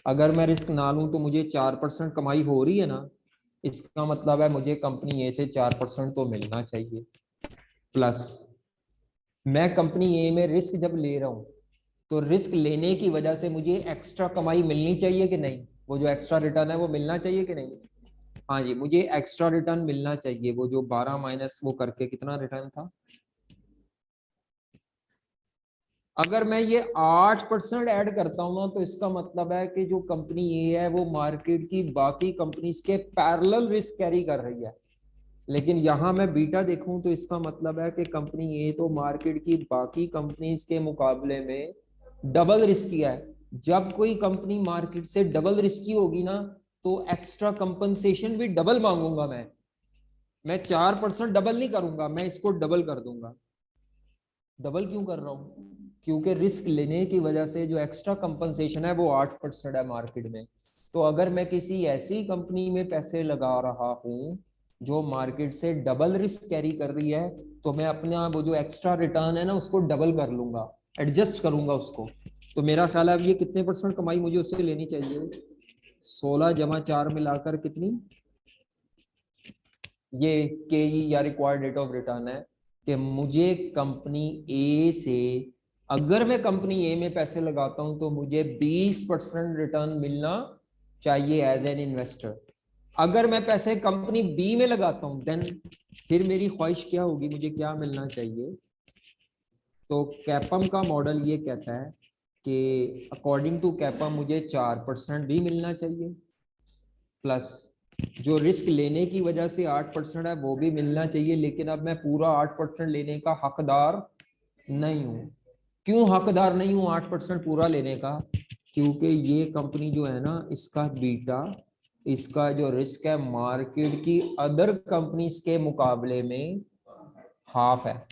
अगर मैं रिस्क ना लूं तो मुझे 4% कमाई हो रही है ना, इसका मतलब है मुझे कंपनी ए से 4% तो मिलना चाहिए। प्लस मैं कंपनी ए में रिस्क जब ले रहा हूं, तो रिस्क लेने की वजह से मुझे एक्स्ट्रा कमाई मिलनी चाहिए कि नहीं? वो जो एक्स्ट्रा रिटर्न है वो मिलना चाहिए कि नहीं? हाँ जी, मुझे एक्स्ट्रा रिटर्न मिलना चाहिए। वो जो 12 माइनस वो करके कितना रिटर्न था, अगर मैं ये 8% ऐड करता हूं ना, तो इसका मतलब है कि जो कंपनी ए है वो मार्केट की बाकी कंपनीज के पैरेलल रिस्क कैरी कर रही है। लेकिन यहां मैं बीटा देखूं तो इसका मतलब है कि कंपनी ए तो मार्केट की बाकी कंपनीज के मुकाबले में डबल रिस्की है। जब कोई कंपनी मार्केट से डबल रिस्की होगी ना, तो एक्स्ट्रा कंपनसेशन भी डबल मांगूंगा मैं 4% डबल नहीं करूंगा, मैं इसको डबल कर दूंगा। डबल क्यों कर रहा हूं? क्योंकि रिस्क लेने की वजह से जो एक्स्ट्रा कंपनसेशन है वो 8% है मार्केट में। तो अगर मैं किसी ऐसी कंपनी में पैसे लगा रहा हूं जो मार्केट से डबल रिस्क कैरी कर रही है, तो मैं अपना वो जो एक्स्ट्रा रिटर्न है ना उसको डबल कर लूंगा, एडजस्ट करूंगा उसको। तो मेरा ख्याल है अब ये कितने % कमाई मुझे उससे लेनी चाहिए? 16 जमा 4 मिलाकर कितनी? ये के या रिक्वायर्ड रेट ऑफ रिटर्न है कि मुझे कंपनी ए से, अगर मैं कंपनी ए में पैसे लगाता हूं तो मुझे 20% रिटर्न मिलना चाहिए एज एन इन्वेस्टर। अगर मैं पैसे कंपनी बी में लगाता हूं देन फिर मेरी ख्वाहिश क्या होगी, मुझे क्या मिलना चाहिए? तो कैपम का मॉडल ये कहता है कि अकॉर्डिंग टू कैपा मुझे 4% भी मिलना चाहिए, प्लस जो रिस्क लेने की वजह से 8% है वो भी मिलना चाहिए, लेकिन अब मैं पूरा 8% लेने का हकदार नहीं हूँ। क्यों हकदार नहीं हूँ 8% पूरा लेने का? क्योंकि ये कंपनी जो है ना, इसका बीटा, इसका जो रिस्क है मार्केट की अदर कंपनीज के मुकाबले में हाफ है।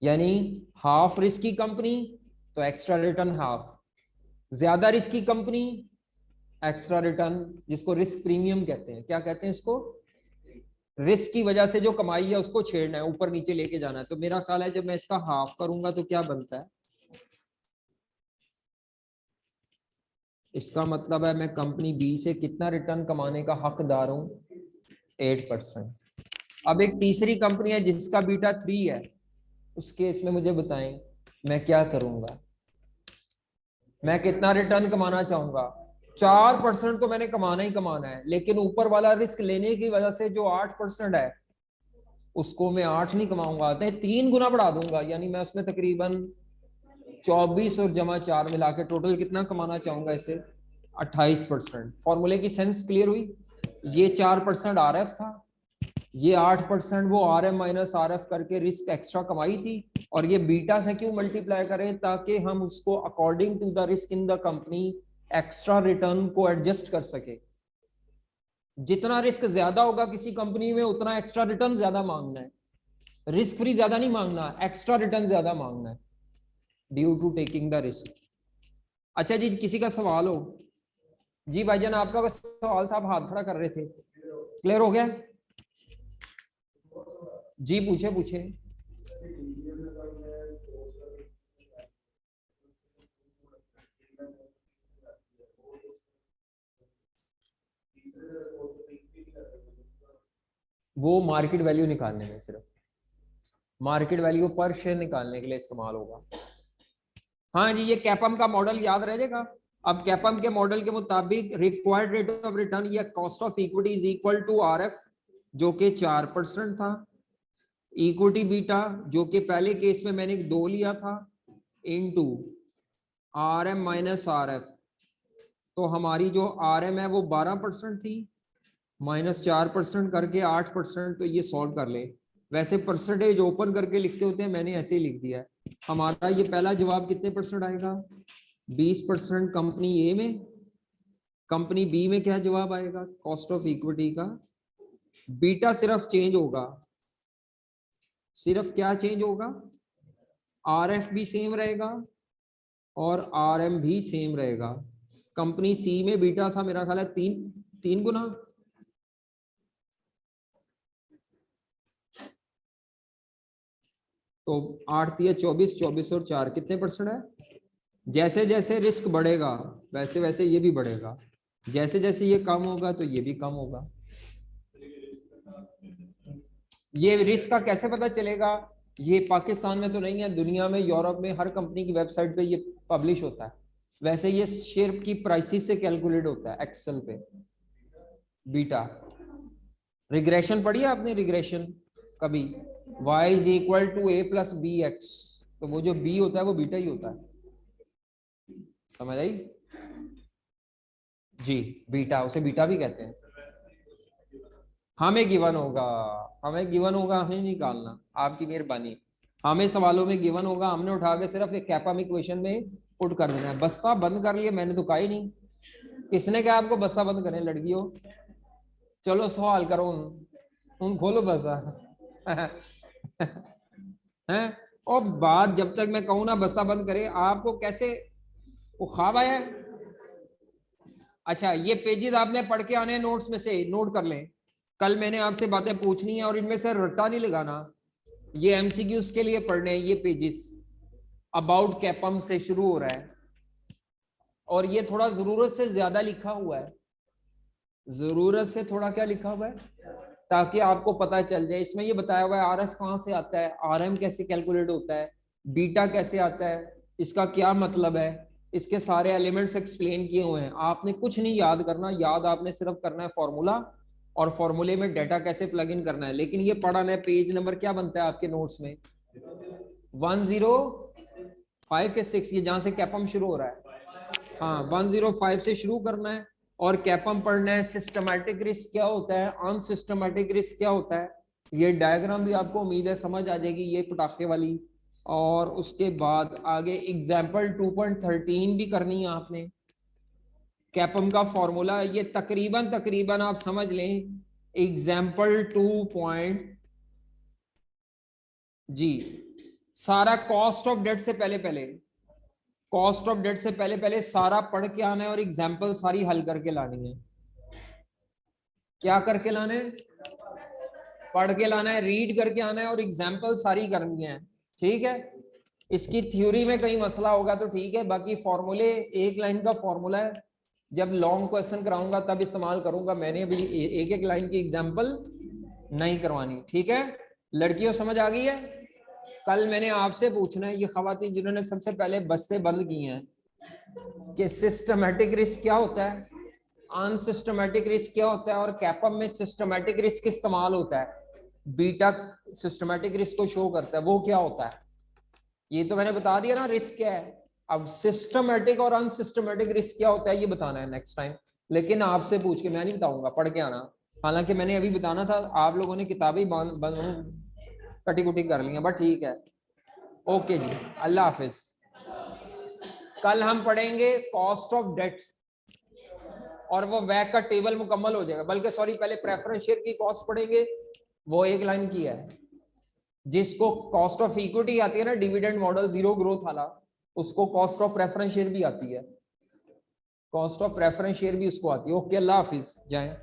यानी हाफ रिस्क की कंपनी तो एक्स्ट्रा रिटर्न हाफ, ज्यादा रिस्क की कंपनी एक्स्ट्रा रिटर्न, जिसको रिस्क प्रीमियम कहते हैं। क्या कहते हैं इसको? रिस्क की वजह से जो कमाई है उसको छेड़ना है, ऊपर नीचे लेके जाना है। तो मेरा ख्याल है जब मैं इसका हाफ करूंगा तो क्या बनता है, इसका मतलब है मैं कंपनी बी से कितना रिटर्न कमाने का हकदार हूं? 8%। अब एक तीसरी कंपनी है जिसका बीटा 3 है, उस केस में मुझे बताएं मैं क्या करूंगा? मैं कितना रिटर्न कमाना चाहूंगा? 4% तो मैंने कमाना ही कमाना है, लेकिन ऊपर वाला रिस्क लेने की वजह से जो 8% है उसको मैं 8 नहीं कमाऊंगा, तो 3 गुना बढ़ा दूंगा। यानी मैं उसमें तकरीबन 24 और जमा 4 मिला के टोटल कितना कमाना चाहूंगा इसे? 28%। फॉर्मूले की सेंस क्लियर हुई? ये 4% RF था, ये 8% वो RM माइनस RF करके रिस्क एक्स्ट्रा कमाई थी, और ये बीटा से क्यों मल्टीप्लाई करें? ताकि हम उसको according to the risk in the company extra return को एडजस्ट कर सके। जितना रिस्क ज्यादा होगा किसी कंपनी में उतना एक्स्ट्रा रिटर्न ज्यादा मांगना है, रिस्क फ्री ज्यादा नहीं मांगना, एक्स्ट्रा रिटर्न ज्यादा मांगना है due to taking the risk. अच्छा जी, किसी का सवाल हो? जी भाईजान, आपका कोई सवाल था, आप हाथ खड़ा कर रहे थे, क्लियर हो गया? जी पूछे पूछे। वो मार्केट वैल्यू निकालने में, सिर्फ मार्केट वैल्यू पर शेयर निकालने के लिए इस्तेमाल होगा। हाँ जी, ये कैपम का मॉडल याद रह जाएगा। अब कैपम के मॉडल के मुताबिक रिक्वायर्ड रेट ऑफ रिटर्न या cost of equity is equal to RF जो कि 4% था, इक्विटी बीटा जो कि पहले केस में मैंने 2 लिया था, इनटू RM माइनस RF। तो हमारी जो RM है वो 12% थी, माइनस 4% करके 8%। तो ये सॉल्व कर ले। वैसे परसेंटेज ओपन करके लिखते होते हैं, मैंने ऐसे ही लिख दिया है। हमारा ये पहला जवाब कितने परसेंट आएगा? 20% कंपनी ए में। कंपनी बी में क्या जवाब आएगा कॉस्ट ऑफ इक्विटी का? बीटा सिर्फ चेंज होगा, सिर्फ क्या चेंज होगा? RF भी सेम रहेगा और RM भी सेम रहेगा। कंपनी सी में बीटा था मेरा ख्याल है 3 गुना। तो 8 या 24, 24 और 4 कितने परसेंट है? जैसे जैसे रिस्क बढ़ेगा वैसे वैसे ये भी बढ़ेगा, जैसे जैसे ये कम होगा तो ये भी कम होगा। ये रिस्क का कैसे पता चलेगा? ये पाकिस्तान में तो नहीं है, दुनिया में, यूरोप में हर कंपनी की वेबसाइट पे ये पब्लिश होता है। वैसे ये शेयर की प्राइसेस से कैलकुलेट होता है एक्सेल पे। बीटा रिग्रेशन पढ़ी है आपने? रिग्रेशन कभी? y is equal to a plus B X, तो वो जो b होता है वो बीटा ही होता है। समझ आई जी? बीटा, उसे बीटा भी कहते हैं। हमें गिवन होगा, हमें गिवन होगा, हमें निकालना, आपकी मेहरबानी। हमें सवालों में गिवन होगा, हमने उठा के सिर्फ एक कैपम इक्वेशन में पुट कर देना है। बस्ता बंद कर लिया, मैंने तो कहा ही नहीं। किसने कहा आपको बस्ता बंद करें लड़कियों? चलो सवाल करो, उन खोलो बस्ता। हैं? और बात जब तक मैं कहूँ ना बस्ता बंद करे, आपको कैसे वो ख्वाब आया? अच्छा, ये पेजेस आपने पढ़ के आने नोट्स में से, नोट कर लें। कल मैंने आपसे बातें पूछनी है और इनमें से रट्टा नहीं लगाना। ये MCQs के लिए पढ़ने हैं ये पेजेस। अबाउट कैपम से शुरू हो रहा है और ये थोड़ा जरूरत से ज्यादा लिखा हुआ है। जरूरत से थोड़ा क्या लिखा हुआ है ताकि आपको पता चल जाए। इसमें ये बताया हुआ है RF कहाँ से आता है, RM कैसे कैलकुलेट होता है, बीटा कैसे आता है, इसका क्या मतलब है, इसके सारे एलिमेंट्स एक्सप्लेन किए हुए हैं। आपने कुछ नहीं याद करना, याद आपने सिर्फ करना है फॉर्मूला, और फॉर्मूले में डेटा कैसे प्लग इन करना है। लेकिन ये पढ़ना है। पेज नंबर क्या बनता है आपके नोट्स में? 10 5 के 6, ये जहां से कैपम शुरू हो रहा है, हाँ 105 से शुरू करना है और कैपम पढ़ना है। सिस्टमैटिक रिस्क क्या होता है, अनसिस्टमैटिक रिस्क क्या होता है, ये डायग्राम भी आपको उम्मीद है समझ आ जाएगी, ये पटाखे वाली। और उसके बाद आगे एग्जाम्पल 2.13 भी करनी है आपने। कैपम का फॉर्मूला ये तकरीबन तकरीबन आप समझ लें, एग्जाम्पल 2. जी, सारा कॉस्ट ऑफ डेट से पहले पहले, कॉस्ट ऑफ डेट से पहले पहले सारा पढ़ के आना है और एग्जाम्पल सारी हल करके लानी है। क्या करके लाना है, पढ़ के लाना है, रीड करके आना है और एग्जाम्पल सारी करनी है। ठीक है, इसकी थ्योरी में कहीं मसला होगा तो ठीक है, बाकी फॉर्मूले एक लाइन का फॉर्मूला है, जब लॉन्ग क्वेश्चन कराऊंगा तब इस्तेमाल करूंगा। मैंने अभी एक एक लाइन की एग्जाम्पल नहीं करवानी। ठीक है लड़कियों, समझ आ गई है। कल मैंने आपसे पूछना है, ये खवातीन जिन्होंने सबसे पहले बस्ते बंद किए हैं, कि सिस्टमैटिक रिस्क क्या होता है, अनसिस्टमैटिक रिस्क क्या होता है, और कैपम में सिस्टमैटिक रिस्क इस्तेमाल होता है, बीटा सिस्टमैटिक रिस्क को शो करता है, वो क्या होता है। ये तो मैंने बता दिया ना रिस्क क्या है। अब सिस्टमैटिक और अनसिस्टमैटिक रिस्क क्या होता है ये बताना है नेक्स्ट टाइम, लेकिन आपसे पूछ के मैं नहीं बताऊंगा, पढ़ के आना। हालांकि मैंने अभी बताना था, आप लोगों ने किताबें कटी कुटी कर ली हैं, बट ठीक है। ओके जी, अल्लाह हाफिज। कल हम पढ़ेंगे कॉस्ट ऑफ डेट और वो वैक का टेबल मुकम्मल हो जाएगा, बल्कि सॉरी पहले प्रेफरेंस शेयर की कॉस्ट पढ़ेंगे, वो एक लाइन की है। जिसको कॉस्ट ऑफ इक्विटी आती है ना, डिविडेंड मॉडल जीरो ग्रोथ वाला, उसको कॉस्ट ऑफ प्रेफरेंस शेयर भी आती है, कॉस्ट ऑफ प्रेफरेंस शेयर भी उसको आती है। ओके अल्लाह हाफिज, जाएं।